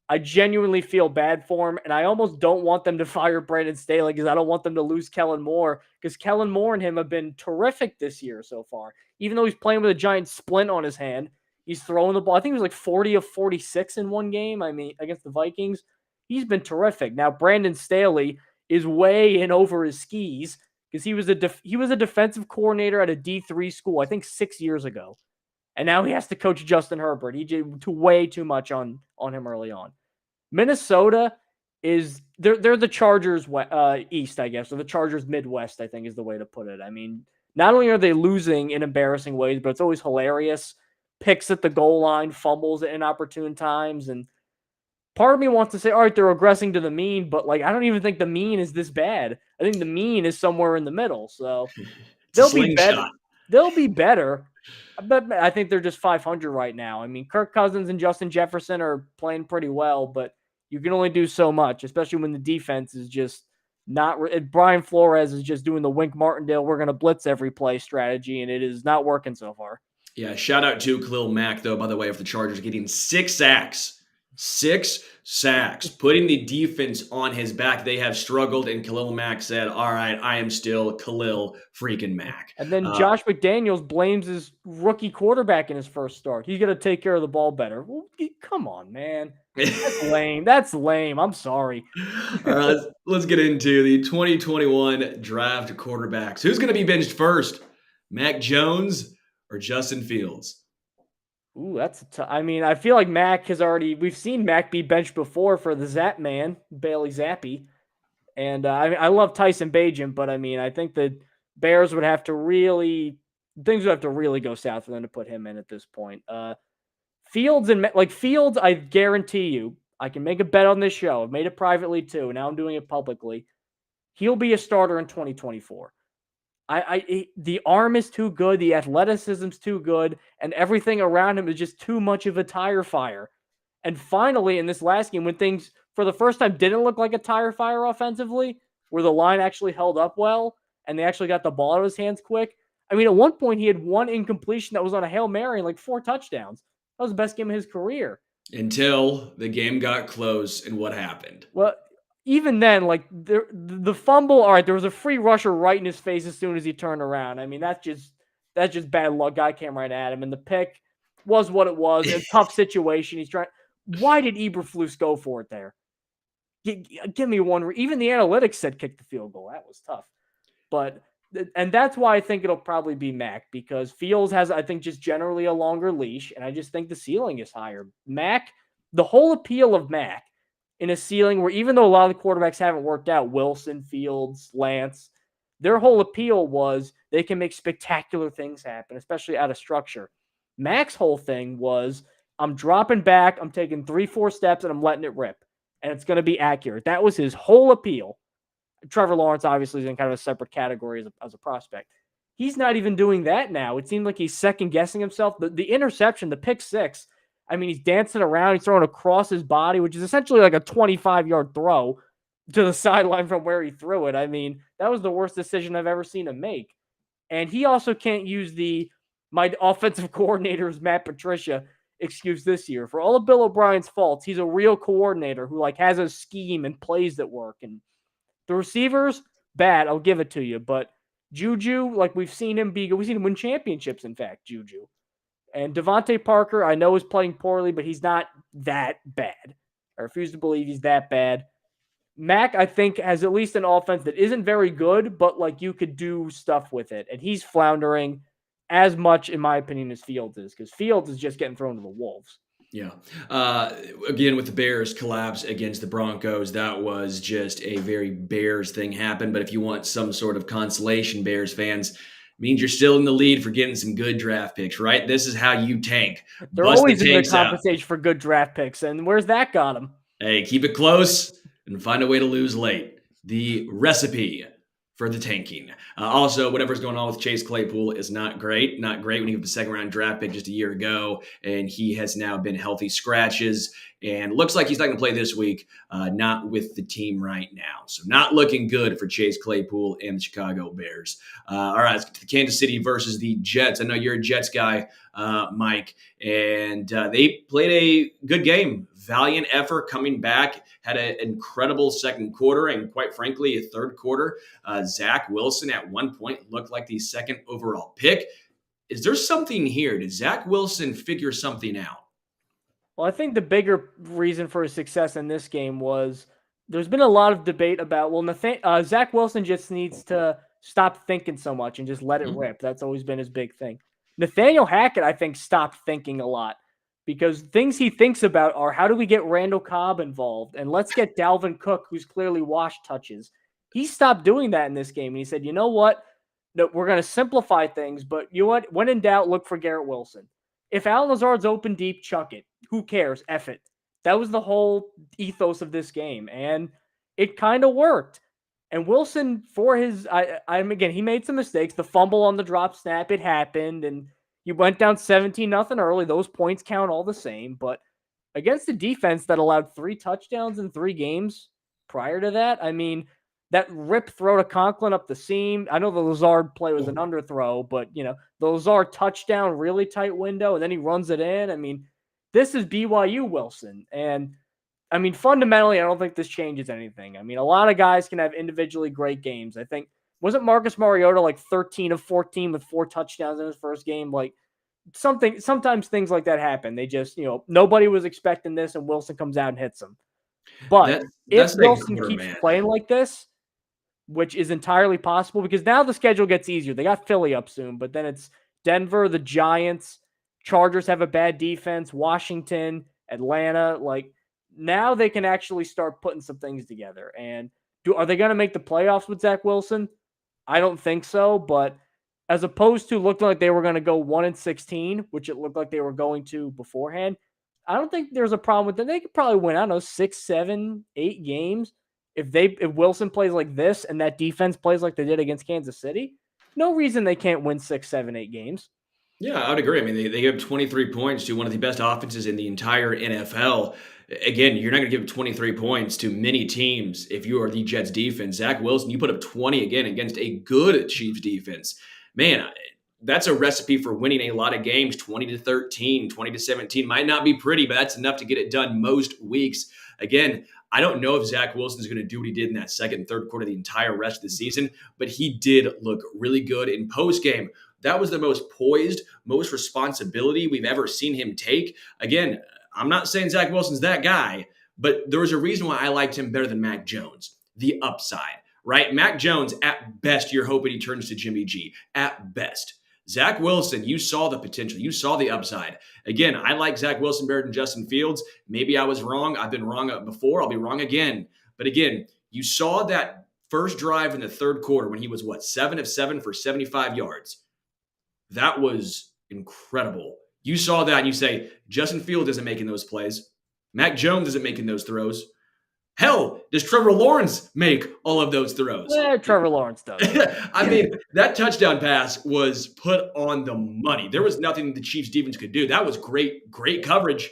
I genuinely feel bad for him, and I almost don't want them to fire Brandon Staley because I don't want them to lose Kellen Moore because Kellen Moore and him have been terrific this year so far. Even though he's playing with a giant splint on his hand, he's throwing the ball. I think he was like 40 of 46 in one game. I mean, against the Vikings. He's been terrific. Now Brandon Staley is way in over his skis because he was a defensive coordinator at a D3 school, I think 6 years ago. And now he has to coach Justin Herbert. He did way too much on him early on. Minnesota is they're the Chargers East, I guess, or the Chargers Midwest, I think is the way to put it. I mean, not only are they losing in embarrassing ways, but it's always hilarious. Picks at the goal line, fumbles at inopportune times, and part of me wants to say, all right, they're regressing to the mean, but like I don't even think the mean is this bad. I think the mean is somewhere in the middle. So It's a they'll be better. slingshot. They'll be better. But I think they're just 500 right now. I mean, Kirk Cousins and Justin Jefferson are playing pretty well, but you can only do so much, especially when the defense is just not. Brian Flores is just doing the Wink Martindale, we're going to blitz every play strategy, and it is not working so far. Yeah, shout out to Khalil Mack, though, by the way, of the Chargers getting 6 sacks. 6 sacks, putting the defense on his back. They have struggled, and Khalil Mack said, all right, I am still Khalil freaking Mack. And then Josh McDaniels blames his rookie quarterback in his first start. He's going to take care of the ball better. Well, come on, man. That's lame. That's lame. I'm sorry. All right, let's get into the 2021 draft quarterbacks. Who's going to be benched first? Mac Jones or Justin Fields? Ooh, I mean, I feel like Mac has already. We've seen Mac be benched before for the Zap Man, Bailey Zappi, and I love Tyson Bagent, but I mean, I think the Bears would have to really things would have to really go south for them to put him in at this point. Fields and Fields, I guarantee you, I can make a bet on this show. I've made it privately too. Now I'm doing it publicly. He'll be a starter in 2024. The arm is too good, the athleticism's too good, and everything around him is just too much of a tire fire. And finally, in this last game, when things for the first time didn't look like a tire fire offensively, where the line actually held up well and they actually got the ball out of his hands quick. I mean, at one point he had one incompletion that was on a Hail Mary and like 4 touchdowns. That was the best game of his career. Until the game got close, and what happened? Well, even then, like the fumble, all right, there was a free rusher right in his face as soon as he turned around. I mean, that's just bad luck. Guy came right at him, and the pick was what it was. A tough situation. He's trying. Why did Eberflus go for it there? Give me one. Even the analytics said kick the field goal. That was tough. And that's why I think it'll probably be Mac, because Fields has, I think, just generally a longer leash, and I just think the ceiling is higher. Mac, the whole appeal of Mac in a ceiling where even though a lot of the quarterbacks haven't worked out, Wilson, Fields, Lance, their whole appeal was they can make spectacular things happen, especially out of structure. Mac's whole thing was, I'm dropping back, I'm taking 3-4 steps, and I'm letting it rip, and it's going to be accurate. That was his whole appeal. Trevor Lawrence obviously is in kind of a separate category as a prospect. He's not even doing that now. It seemed like he's second-guessing himself. The interception, the pick six, I mean, he's dancing around. He's throwing across his body, which is essentially like a 25-yard throw to the sideline from where he threw it. I mean, that was the worst decision I've ever seen him make. And he also can't use my offensive coordinator is Matt Patricia excuse this year. For all of Bill O'Brien's faults, he's a real coordinator who has a scheme and plays that work. And the receivers, bad, I'll give it to you. But Juju, we've seen him win championships, in fact, Juju. And Devontae Parker, I know is playing poorly, but he's not that bad. I refuse to believe he's that bad. Mac, I think, has at least an offense that isn't very good, but you could do stuff with it. And he's floundering as much, in my opinion, as Fields is, because Fields is just getting thrown to the wolves. Yeah. Again, with the Bears collapse against the Broncos, that was just a very Bears thing happened. But if you want some sort of consolation, Bears fans, means you're still in the lead for getting some good draft picks, right? This is how you tank. They're always in the compensation for good draft picks, and where's that got them? Hey, keep it close and find a way to lose late. The recipe for the tanking. Also, whatever's going on with Chase Claypool is not great. Not great when he was a second round draft pick just a year ago, and he has now been healthy scratches and looks like he's not going to play this week, not with the team right now. So, not looking good for Chase Claypool and the Chicago Bears. All right, let's get to the Kansas City versus the Jets. I know you're a Jets guy, Mike, and they played a good game. Valiant effort coming back, had an incredible second quarter, and quite frankly, a third quarter. Zach Wilson at one point looked like the second overall pick. Is there something here? Did Zach Wilson figure something out? Well, I think the bigger reason for his success in this game was there's been a lot of debate about, well, Zach Wilson just needs to stop thinking so much and just let it rip. That's always been his big thing. Nathaniel Hackett, I think, stopped thinking a lot because things he thinks about are how do we get Randall Cobb involved and let's get Dalvin Cook, who's clearly washed touches. He stopped doing that in this game, and he said, you know what? No, we're going to simplify things, but you know what? When in doubt, look for Garrett Wilson. If Alan Lazard's open deep, chuck it. Who cares? F it. That was the whole ethos of this game, and it kind of worked. And Wilson, for his, again, he made some mistakes. The fumble on the drop snap, it happened, and you went down 17-0 early. Those points count all the same. But against a defense that allowed 3 touchdowns in 3 games prior to that, I mean, that rip throw to Conklin up the seam. I know the Lazard play was an underthrow, but, the Lazard touchdown, really tight window, and then he runs it in. I mean, this is BYU Wilson. And, I mean, fundamentally, I don't think this changes anything. I mean, a lot of guys can have individually great games. I think, wasn't Marcus Mariota like 13 of 14 with 4 touchdowns in his first game? Like, sometimes things like that happen. They just, nobody was expecting this, and Wilson comes out and hits them. But if Wilson keeps playing like this, which is entirely possible because now the schedule gets easier. They got Philly up soon, but then it's Denver, the Giants, Chargers have a bad defense, Washington, Atlanta. Like, now they can actually start putting some things together. And are they going to make the playoffs with Zach Wilson? I don't think so, but as opposed to looking like they were going to go 1-16, which it looked like they were going to beforehand, I don't think there's a problem with that. They could probably win, I don't know, 6, 7, 8 games. If Wilson plays like this and that defense plays like they did against Kansas City, no reason they can't win 6, 7, 8 games. Yeah, I would agree. I mean, they gave 23 points to one of the best offenses in the entire NFL. Again, you're not going to give 23 points to many teams if you are the Jets defense. Zach Wilson, you put up 20 again against a good Chiefs defense. Man, that's a recipe for winning a lot of games. 20-13, 20-17 might not be pretty, but that's enough to get it done most weeks. Again, I don't know if Zach Wilson is going to do what he did in that second and third quarter the entire rest of the season, but he did look really good in postgame. That was the most poised, most responsibility we've ever seen him take. Again, I'm not saying Zach Wilson's that guy, but there was a reason why I liked him better than Mac Jones. The upside, right? Mac Jones, at best, you're hoping he turns to Jimmy G. At best. Zach Wilson, you saw the potential. You saw the upside. Again, I like Zach Wilson better than Justin Fields. Maybe I was wrong. I've been wrong before. I'll be wrong again. But again, you saw that first drive in the third quarter when he was, 7 of 7 for 75 yards. That was incredible. You saw that and you say, Justin Fields isn't making those plays. Mac Jones isn't making those throws. Hell, does Trevor Lawrence make all of those throws? Yeah, Trevor Lawrence does. I mean, that touchdown pass was put on the money. There was nothing the Chiefs defense could do. That was great coverage.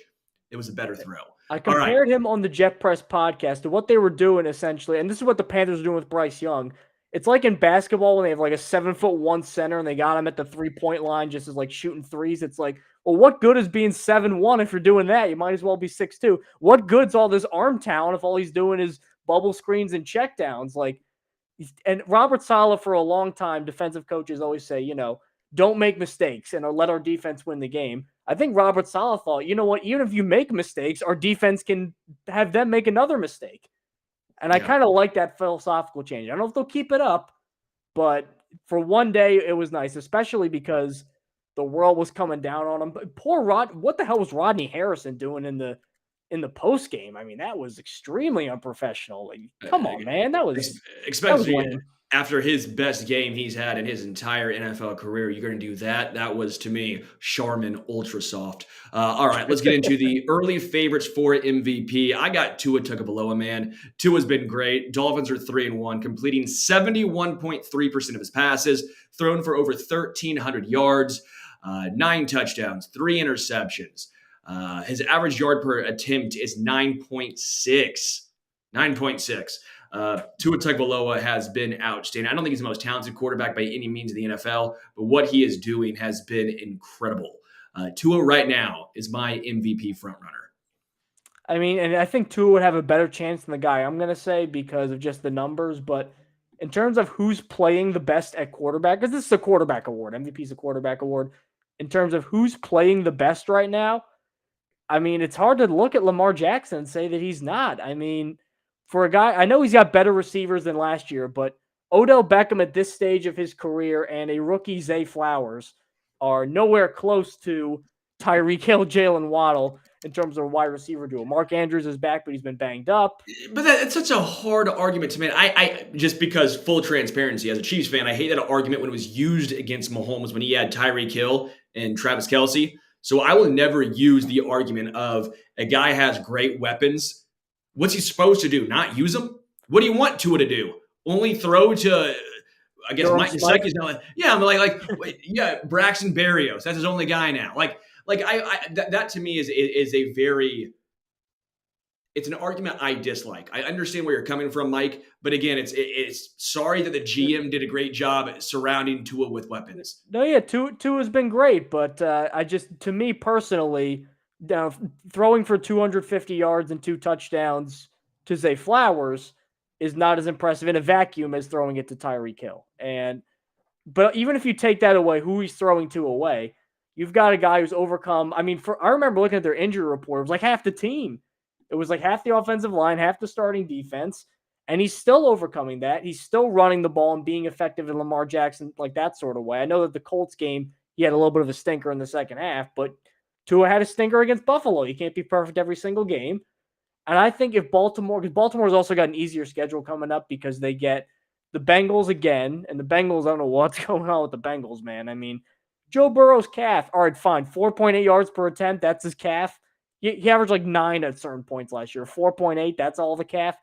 It was a better throw. I compared him on the Jet Press podcast to what they were doing essentially, and this is what the Panthers are doing with Bryce Young. It's like in basketball when they have like a 7'1" center and they got him at the 3-point line just as like shooting threes. It's like, well, what good is being 7'1" if you're doing that? You might as well be 6'2". What good's all this arm talent if all he's doing is bubble screens and checkdowns? Like, and Robert Saleh for a long time, defensive coaches always say, don't make mistakes and let our defense win the game. I think Robert Saleh thought, you know what, even if you make mistakes, our defense can have them make another mistake. And I kind of like that philosophical change. I don't know if they'll keep it up, but for one day, it was nice, especially because the world was coming down on him. But poor Rod, what the hell was Rodney Harrison doing in the post game? I mean, that was extremely unprofessional. Like, come on, man, that was especially after his best game he's had in his entire NFL career, you're going to do that? That was, to me, Charmin Ultra Soft. All right, let's get into the early favorites for MVP. I got Tua Tagovailoa, man. Tua's been great. Dolphins are 3-1, completing 71.3% of his passes, thrown for over 1,300 yards, 9 touchdowns, 3 interceptions. His average yard per attempt is 9.6. 9.6. Tua Tagovailoa has been outstanding. I don't think he's the most talented quarterback by any means in the NFL, but what he is doing has been incredible. Tua right now is my MVP frontrunner. I mean, and I think Tua would have a better chance than the guy I'm going to say because of just the numbers. But in terms of who's playing the best at quarterback, because this is a quarterback award, MVP is a quarterback award. In terms of who's playing the best right now, I mean, it's hard to look at Lamar Jackson and say that he's not. I mean, for a guy, I know he's got better receivers than last year, but Odell Beckham at this stage of his career and a rookie Zay Flowers are nowhere close to Tyreek Hill, Jalen Waddle in terms of a wide receiver duo. Mark Andrews is back, but he's been banged up. But it's such a hard argument to make. I just because full transparency, as a Chiefs fan, I hate that argument when it was used against Mahomes when he had Tyreek Hill and Travis Kelce. So I will never use the argument of a guy has great weapons. What's he supposed to do? Not use them? What do you want Tua to do? Only throw to, I guess, Mike Gesicki's not. Yeah, I'm yeah, Braxton Berrios. That's his only guy now. That to me is a very. It's an argument I dislike. I understand where you're coming from, Mike, but again, it's sorry that the GM did a great job surrounding Tua with weapons. No, yeah, Tua's been great, but to me personally, throwing for 250 yards and 2 touchdowns to Zay Flowers is not as impressive in a vacuum as throwing it to Tyreek Hill. But even if you take that away, who he's throwing to away, you've got a guy who's overcome. I mean, I remember looking at their injury report. It was like half the team. It was like half the offensive line, half the starting defense, and he's still overcoming that. He's still running the ball and being effective in Lamar Jackson, like that sort of way. I know that the Colts game, he had a little bit of a stinker in the second half, but Tua had a stinker against Buffalo. You can't be perfect every single game. And I think if because Baltimore's also got an easier schedule coming up because they get the Bengals again, and the Bengals, I don't know what's going on with the Bengals, man. I mean, Joe Burrow's calf, all right, fine, 4.8 yards per attempt, that's his calf. He averaged like 9 at certain points last year. 4.8, that's all the calf.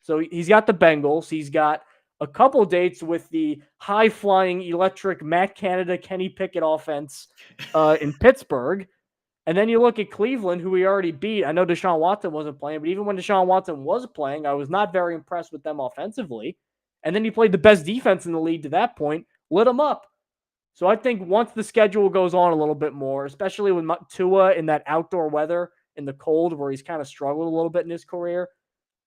So he's got the Bengals. He's got a couple dates with the high-flying, electric Matt Canada, Kenny Pickett offense in Pittsburgh. And then you look at Cleveland, who he already beat. I know Deshaun Watson wasn't playing, but even when Deshaun Watson was playing, I was not very impressed with them offensively. And then he played the best defense in the league to that point, lit them up. So I think once the schedule goes on a little bit more, especially with Tua in that outdoor weather, in the cold where he's kind of struggled a little bit in his career.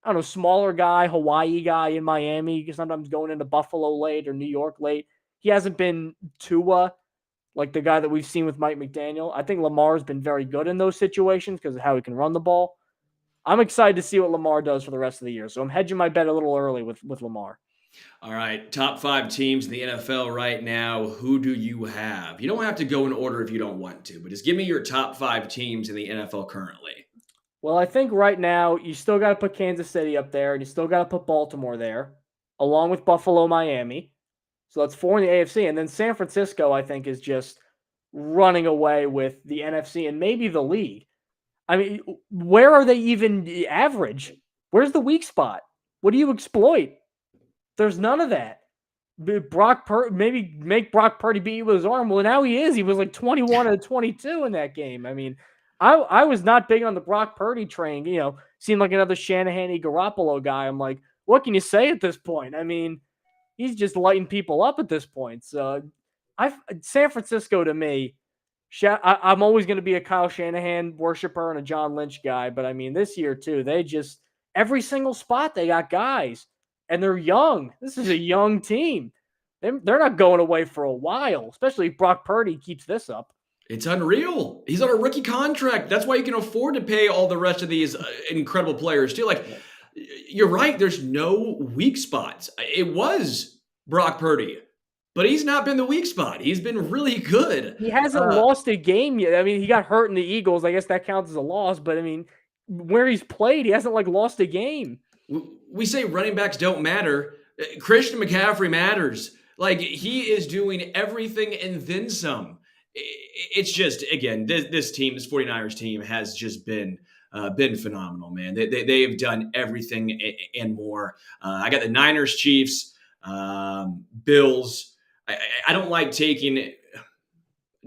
I don't know, smaller guy, Hawaii guy in Miami, sometimes going into Buffalo late or New York late. He hasn't been Tua like the guy that we've seen with Mike McDaniel. I think Lamar's been very good in those situations because of how he can run the ball. I'm excited to see what Lamar does for the rest of the year. So I'm hedging my bet a little early with Lamar. All right, top 5 teams in the NFL right now. Who do you have? You don't have to go in order if you don't want to, but just give me your top 5 teams in the NFL currently. Well, I think right now you still got to put Kansas City up there, and you still got to put Baltimore there, along with Buffalo, Miami. So that's 4 in the AFC. And then San Francisco, I think, is just running away with the NFC and maybe the league. I mean, where are they even average? Where's the weak spot? What do you exploit? There's none of that. Maybe make Brock Purdy beat you with his arm. Well, now he is. He was like 21 to 22 in that game. I mean, I was not big on the Brock Purdy train. Seemed like another Shanahan-y Garoppolo guy. I'm like, what can you say at this point? I mean, he's just lighting people up at this point. So, San Francisco to me, I'm always going to be a Kyle Shanahan worshiper and a John Lynch guy. But I mean, this year too, they just every single spot they got guys. And they're young. This is a young team. They're not going away for a while, especially if Brock Purdy keeps this up. It's unreal. He's on a rookie contract. That's why you can afford to pay all the rest of these incredible players too. You're right. There's no weak spots. It was Brock Purdy, but he's not been the weak spot. He's been really good. He hasn't lost a game yet. I mean, he got hurt in the Eagles. I guess that counts as a loss. But I mean, where he's played, he hasn't lost a game. We say running backs don't matter, Christian McCaffrey matters. Like he is doing everything and then some. It's just again this team, this 49ers team, has just been phenomenal, man. They've done everything and more. I got the Niners, Chiefs, Bills. I don't like taking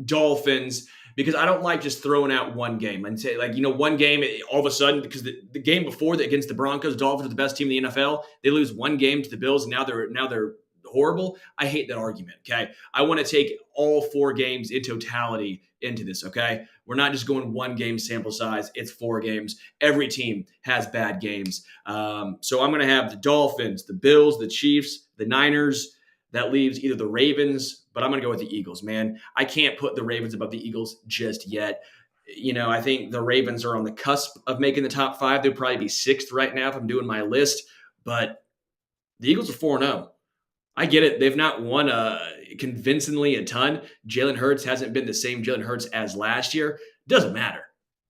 Dolphins because I don't like just throwing out one game and say like one game all of a sudden because the game before that against the Broncos, Dolphins are the best team in the NFL. They lose one game to the Bills and now they're horrible. I hate that argument. Okay, I want to take all 4 games in totality into this. Okay, we're not just going one game sample size. It's 4 games. Every team has bad games. So I'm going to have the Dolphins, the Bills, the Chiefs, the Niners. That leaves either the Ravens, but I'm going to go with the Eagles, man. I can't put the Ravens above the Eagles just yet. I think the Ravens are on the cusp of making the top 5. They'd probably be 6th right now if I'm doing my list, but the Eagles are 4-0. I get it. They've not won convincingly a ton. Jalen Hurts hasn't been the same Jalen Hurts as last year. Doesn't matter.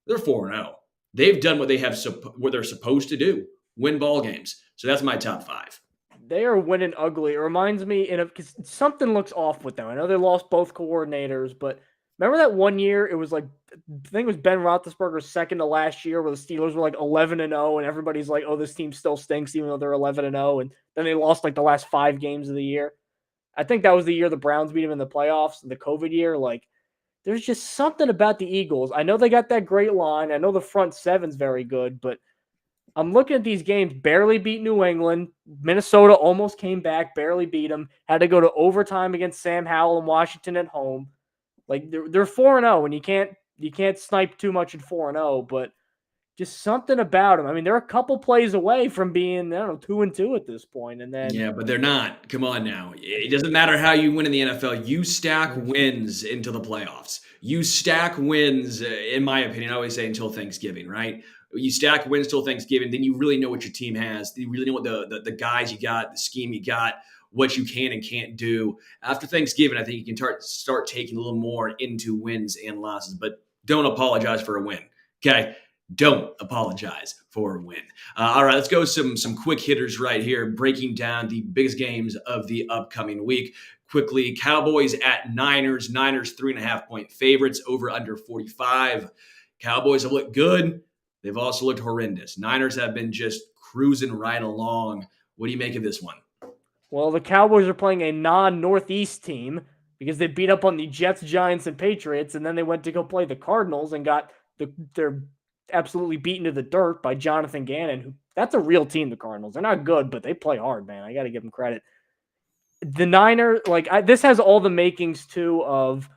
They're 4-0. They've done what they're supposed to do, win ball games. So that's my top 5. They are winning ugly. It reminds me because something looks off with them. I know they lost both coordinators, but remember that one year? It was like I think it was Ben Roethlisberger's second to last year, where the Steelers were like 11-0, and everybody's like, "Oh, this team still stinks," even though they're 11-0, and then they lost like the last 5 games of the year. I think that was the year the Browns beat them in the playoffs, the COVID year. Like, there's just something about the Eagles. I know they got that great line. I know the front seven's very good, but I'm looking at these games. Barely beat New England. Minnesota almost came back, barely beat them. Had to go to overtime against Sam Howell in Washington at home. Like they're 4-0, and you can't snipe too much at 4-0, but just something about them. I mean, they're a couple plays away from being, I don't know, 2-2 at this point, and then Yeah, but they're not. Come on now. It doesn't matter how you win in the NFL. You stack wins into the playoffs. You stack wins, in my opinion, I always say until Thanksgiving, right? You stack wins till Thanksgiving, then you really know what your team has. You really know what the guys you got, the scheme you got, what you can and can't do. After Thanksgiving, I think you can start taking a little more into wins and losses, but don't apologize for a win. Okay? Don't apologize for a win. All right, let's go some quick hitters right here, breaking down the biggest games of the upcoming week. Quickly, Cowboys at Niners. Niners 3.5-point favorites, over under 45. Cowboys have looked good. They've also looked horrendous. Niners have been just cruising right along. What do you make of this one? well, the Cowboys are playing a non-Northeast team because they beat up on the Jets, Giants, and Patriots, and then they went to go play the Cardinals and got their absolutely beaten to the dirt by Jonathan Gannon. That's a real team, the Cardinals. They're not good, but they play hard, man. I got to give them credit. The Niners, this has all the makings too of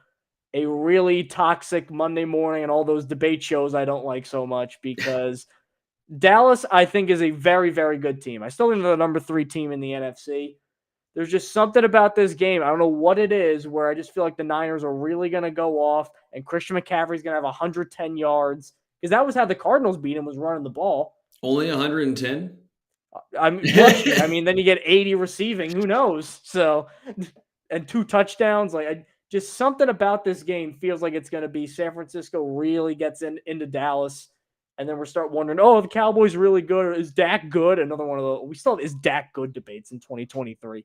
a really toxic Monday morning and all those debate shows I don't like so much, because Dallas, I think, is a very, very good team. I still think they're the number 3 team in the NFC. There's just something about this game. I don't know what it is, where I just feel like the Niners are really going to go off, and Christian McCaffrey's going to have 110 yards, because that was how the Cardinals beat him, was running the ball. Only 110? I mean, rushing. I mean, then you get 80 receiving. Who knows? So, and 2 touchdowns. Just something about this game feels like it's going to be San Francisco really gets into Dallas, and then we start wondering, oh, the Cowboys really good, or is Dak good? Another one of the we still have is Dak good debates in 2023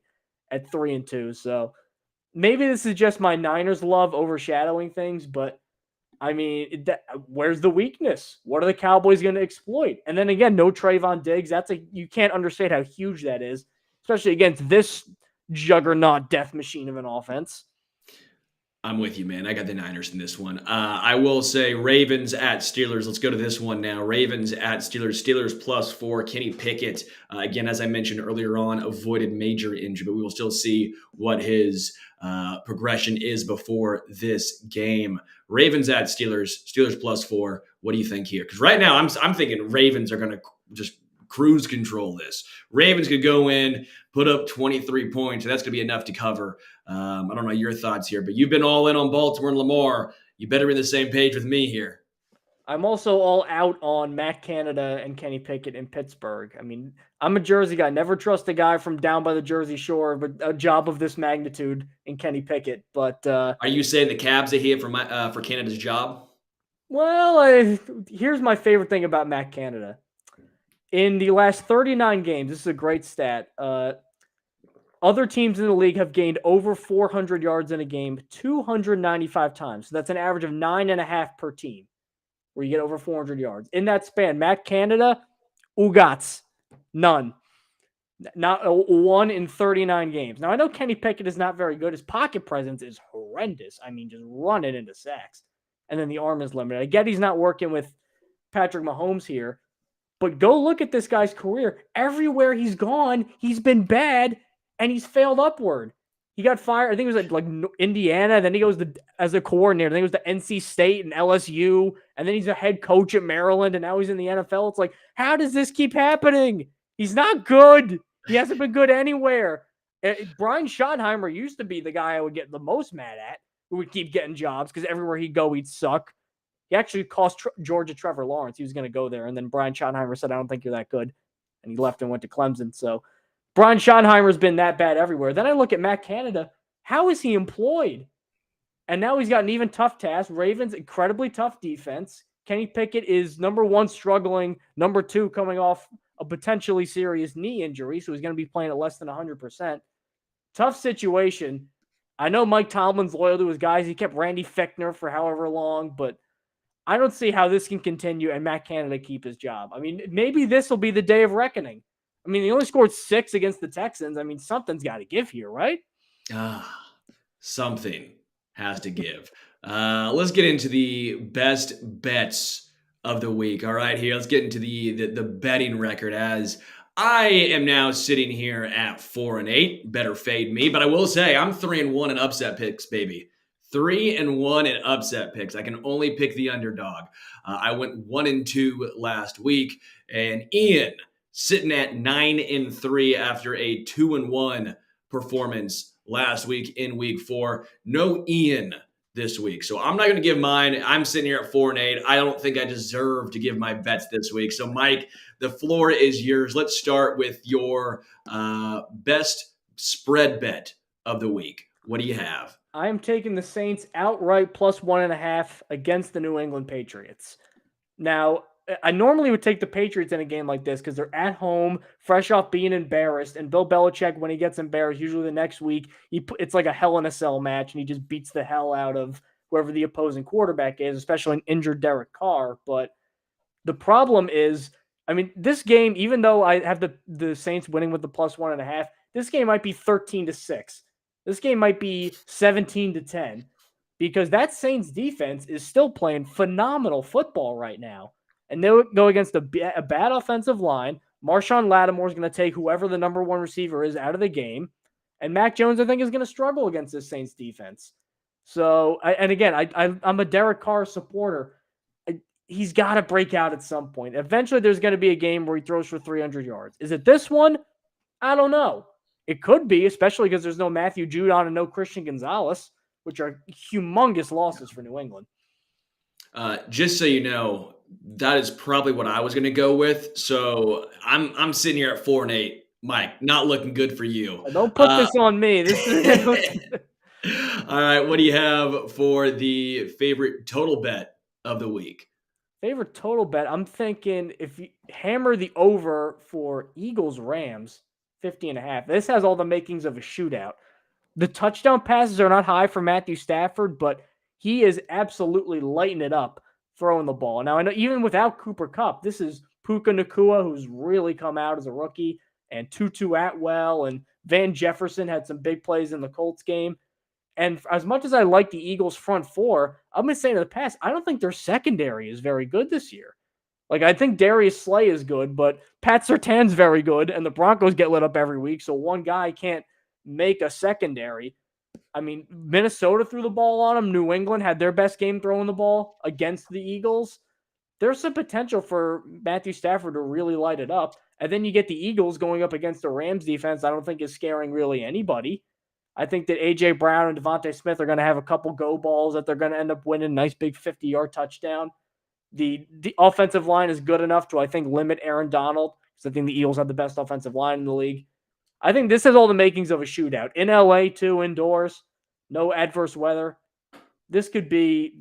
at 3-2. So maybe this is just my Niners love overshadowing things, but I mean, where's the weakness? What are the Cowboys going to exploit? And then again, no Trayvon Diggs. You can't understate how huge that is, especially against this juggernaut death machine of an offense. I'm with you, man. I got the Niners in this one. I will say Ravens at Steelers. Let's go to this one now. Ravens at Steelers. Steelers +4. Kenny Pickett, again, as I mentioned earlier on, avoided major injury, but we will still see what his progression is before this game. Ravens at Steelers. Steelers +4. What do you think here? Because right now I'm thinking Ravens are going to just cruise control this. Ravens could go in, put up 23 points. That's going to be enough to cover. I don't know your thoughts here, but you've been all in on Baltimore and Lamar. You better be on the same page with me here. I'm also all out on Matt Canada and Kenny Pickett in Pittsburgh. I mean, I'm a Jersey guy. Never trust a guy from down by the Jersey Shore with a job of this magnitude in Kenny Pickett. But are you saying the Cabs are here for Canada's job? Well, here's my favorite thing about Matt Canada. In the last 39 games, this is a great stat. Other teams in the league have gained over 400 yards in a game 295 times. So that's an average of 9.5 per team where you get over 400 yards. In that span, Matt Canada, Ugats, none. Not 1 in 39 games. Now, I know Kenny Pickett is not very good. His pocket presence is horrendous. I mean, just running into sacks. And then the arm is limited. I get he's not working with Patrick Mahomes here, but go look at this guy's career. Everywhere he's gone, he's been bad, and he's failed upward. He got fired. I think it was like Indiana. Then he goes as a coordinator. Then he goes to NC State and LSU. And then he's a head coach at Maryland. And now he's in the NFL. It's like, how does this keep happening? He's not good. He hasn't been good anywhere. Brian Schottenheimer used to be the guy I would get the most mad at, who would keep getting jobs because everywhere he'd go, he'd suck. He actually cost Georgia Trevor Lawrence. He was going to go there. And then Brian Schottenheimer said, I don't think you're that good. And he left and went to Clemson. So Brian Schottenheimer's been that bad everywhere. Then I look at Matt Canada. How is he employed? And now he's got an even tough task. Ravens, incredibly tough defense. Kenny Pickett is number one struggling. Number two coming off a potentially serious knee injury. So he's going to be playing at less than 100%. Tough situation. I know Mike Tomlin's loyal to his guys. He kept Randy Fichtner for however long, but I don't see how this can continue and Matt Canada keep his job. I mean, maybe this will be the day of reckoning. I mean, they only scored 6 against the Texans. I mean, something's got to give here, right? Something has to give. Let's get into the best bets of the week. All right, here, let's get into the betting record, as I am now sitting here at 4-8. Better fade me, but I will say I'm 3-1 in upset picks, baby. 3-1 in upset picks. I can only pick the underdog. I went 1-2 last week, and Ian sitting at 9-3 after a 2-1 performance last week in week 4. No Ian this week, so I'm not going to give mine. I'm sitting here at 4-8. I don't think I deserve to give my bets this week. So, Mike, the floor is yours. Let's start with your best spread bet of the week. What do you have? I am taking the Saints outright plus 1.5 against the New England Patriots. Now, I normally would take the Patriots in a game like this because they're at home, fresh off being embarrassed. And Bill Belichick, when he gets embarrassed, usually the next week, it's like a Hell in a Cell match, and he just beats the hell out of whoever the opposing quarterback is, especially an injured Derek Carr. But the problem is, I mean, this game, even though I have the Saints winning with the plus 1.5, this game might be 13-6. This game might be 17-10 because that Saints defense is still playing phenomenal football right now. And they'll go against a bad offensive line. Marshawn Lattimore is going to take whoever the number one receiver is out of the game. And Mac Jones, I think, is going to struggle against this Saints defense. So, I'm a Derek Carr supporter. He's got to break out at some point. Eventually, there's going to be a game where he throws for 300 yards. Is it this one? I don't know. It could be, especially because there's no Matthew Judon and no Christian Gonzalez, which are humongous losses for New England. Just so you know, that is probably what I was going to go with. So I'm sitting here at 4-8. Mike, not looking good for you. Don't put this on me. This is all right. What do you have for the favorite total bet of the week? Favorite total bet? I'm thinking if you hammer the over for Eagles-Rams, 50.5. This has all the makings of a shootout. The touchdown passes are not high for Matthew Stafford, but he is absolutely lighting it up throwing the ball. Now, I know even without Cooper Kupp, this is Puka Nacua, who's really come out as a rookie, and Tutu Atwell, and Van Jefferson had some big plays in the Colts game. And as much as I like the Eagles' front four, I'm going to say in the past, I don't think their secondary is very good this year. Like, I think Darius Slay is good, but Pat Surtain's very good, and the Broncos get lit up every week, so one guy can't make a secondary. I mean, Minnesota threw the ball on them. New England had their best game throwing the ball against the Eagles. There's some potential for Matthew Stafford to really light it up. And then you get the Eagles going up against the Rams defense I don't think is scaring really anybody. I think that A.J. Brown and Devontae Smith are going to have a couple go balls that they're going to end up winning. Nice big 50-yard touchdown. The offensive line is good enough to, I think, limit Aaron Donald because I think the Eagles have the best offensive line in the league. I think this has all the makings of a shootout. In LA, too, indoors, no adverse weather. This could be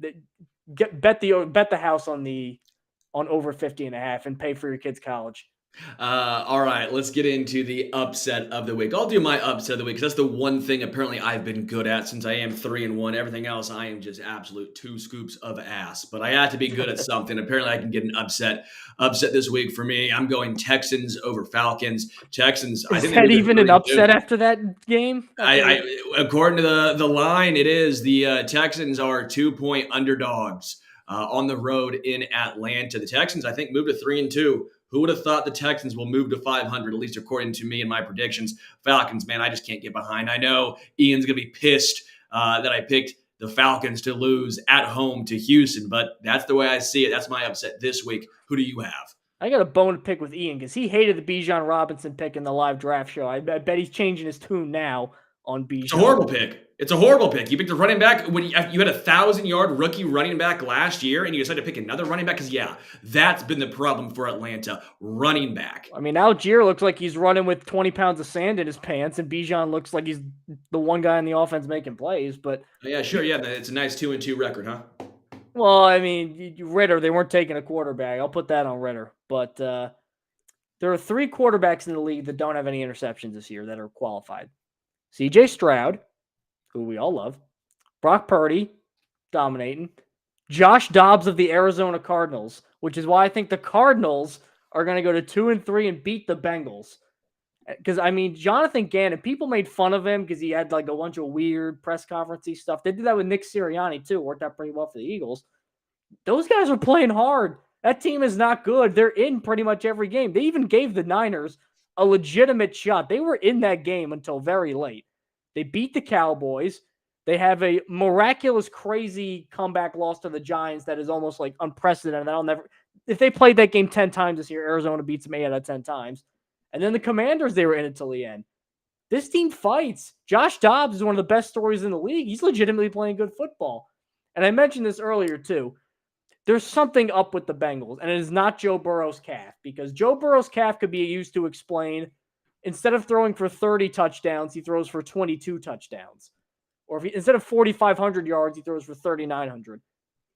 bet the house on over 50.5 and pay for your kids' college. All right, let's get into the upset of the week. I'll do my upset of the week because that's the one thing apparently I've been good at since I am 3-1. Everything else, I am just absolute two scoops of ass. But I have to be good at something. Apparently, I can get an upset this week for me. I'm going Texans over Falcons. Texans, I Is think they that moved to even an 3-2. upset after that game? According to the line, it is the Texans are 2-point underdogs on the road in Atlanta. The Texans, I think, moved to 3-2. Who would have thought the Texans will move to 500, at least according to me and my predictions? Falcons, man, I just can't get behind. I know Ian's going to be pissed that I picked the Falcons to lose at home to Houston, but that's the way I see it. That's my upset this week. Who do you have? I got a bone to pick with Ian because he hated the Bijan Robinson pick in the live draft show. I bet he's changing his tune now on It's a Bijan. horrible pick. It's a horrible pick. You picked a running back when you had 1,000-yard rookie running back last year, and you decided to pick another running back because, yeah, that's been the problem for Atlanta. Running back. I mean, Algier looks like he's running with 20 pounds of sand in his pants, and Bijan looks like he's the one guy on the offense making plays. But Yeah, sure. Yeah, it's a nice 2-2 record, huh? well, I mean, Ritter, they weren't taking a quarterback. I'll put that on Ritter. But there are 3 quarterbacks in the league that don't have any interceptions this year that are qualified. CJ Stroud, who we all love, Brock Purdy, dominating, Josh Dobbs of the Arizona Cardinals, which is why I think the Cardinals are going to go to 2-3 and beat the Bengals. Because, I mean, Jonathan Gannon, people made fun of him because he had like a bunch of weird press conferencey stuff. They did that with Nick Sirianni, too. Worked out pretty well for the Eagles. Those guys are playing hard. That team is not good. They're in pretty much every game. They even gave the Niners a legitimate shot. They were in that game until very late. They beat the Cowboys. They have a miraculous, crazy comeback loss to the Giants that is almost like unprecedented. If they played that game 10 times this year, Arizona beats them 8 out of 10 times. And then the Commanders, they were in it till the end. This team fights. Josh Dobbs is one of the best stories in the league. He's legitimately playing good football. And I mentioned this earlier, too. There's something up with the Bengals, and it is not Joe Burrow's calf, because Joe Burrow's calf could be used to explain instead of throwing for 30 touchdowns, he throws for 22 touchdowns. Or instead of 4,500 yards, he throws for 3,900.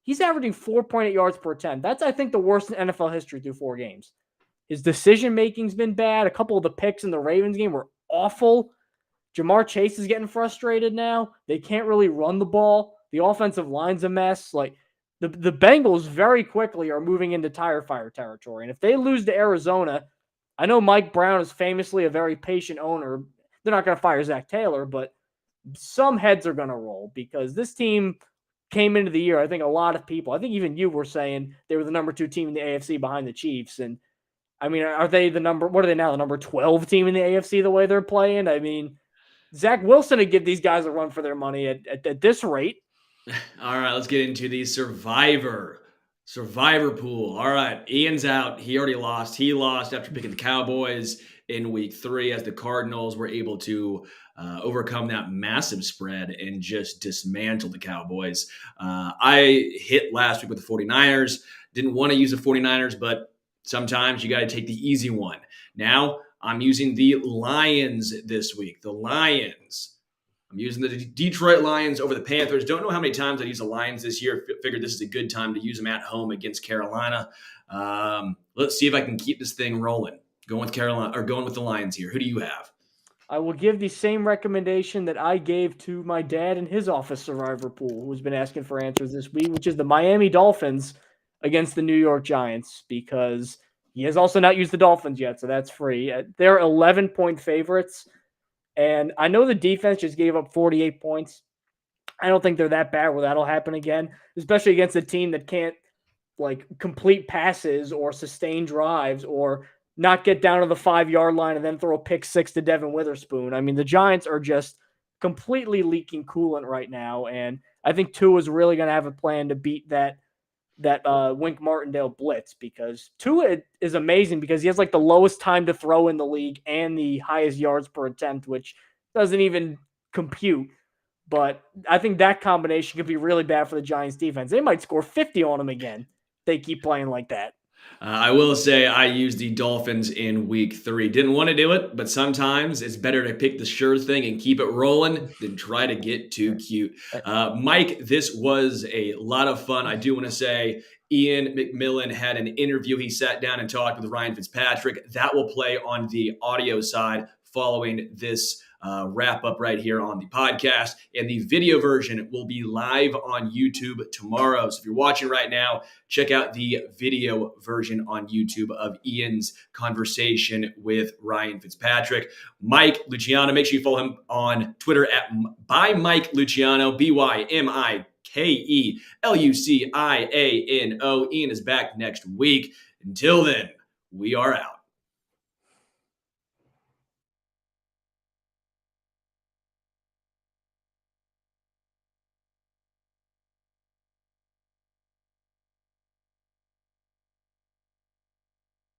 He's averaging 4.8 yards per attempt. That's, I think, the worst in NFL history through 4 games. His decision-making's been bad. A couple of the picks in the Ravens game were awful. Jamar Chase is getting frustrated now. They can't really run the ball. The offensive line's a mess. Like, the Bengals very quickly are moving into tire fire territory. And if they lose to Arizona, I know Mike Brown is famously a very patient owner. They're not going to fire Zach Taylor, but some heads are going to roll because this team came into the year. I think a lot of people, I think even you were saying they were the number 2 team in the AFC behind the Chiefs. And I mean, what are they now? The number 12 team in the AFC the way they're playing? I mean, Zach Wilson would give these guys a run for their money at this rate. All right, let's get into the Survivor pool. All right, Ian's out. He already lost. He lost after picking the Cowboys in week 3 as the Cardinals were able to overcome that massive spread and just dismantle the Cowboys. I hit last week with the 49ers. Didn't want to use the 49ers, but sometimes you got to take the easy one. Now I'm using the Lions this week. The Lions. I'm using the Detroit Lions over the Panthers. Don't know how many times I used the Lions this year. Figured this is a good time to use them at home against Carolina. Let's see if I can keep this thing rolling. Going with Carolina or going with the Lions here. Who do you have? I will give the same recommendation that I gave to my dad in his office survivor pool, who's been asking for answers this week, which is the Miami Dolphins against the New York Giants, because he has also not used the Dolphins yet, so that's free. They're 11-point favorites. And I know the defense just gave up 48 points. I don't think they're that bad where that'll happen again, especially against a team that can't like complete passes or sustain drives or not get down to the 5-yard line and then throw a pick 6 to Devin Witherspoon. I mean, the Giants are just completely leaking coolant right now. And I think Tua is really going to have a plan to beat that Wink Martindale blitz, because Tua is amazing because he has like the lowest time to throw in the league and the highest yards per attempt, which doesn't even compute. But I think that combination could be really bad for the Giants defense. They might score 50 on them again. They keep playing like that. I will say I used the Dolphins in week 3. Didn't want to do it, but sometimes it's better to pick the sure thing and keep it rolling than try to get too cute. Mike, this was a lot of fun. I do want to say Ian McMillan had an interview. He sat down and talked with Ryan Fitzpatrick. That will play on the audio side following this wrap up right here on the podcast. And the video version will be live on YouTube tomorrow. So if you're watching right now, check out the video version on YouTube of Ian's conversation with Ryan Fitzpatrick. Mike Luciano, make sure you follow him on Twitter at by Mike Luciano, BYMikeLuciano. Ian is back next week. Until then, we are out.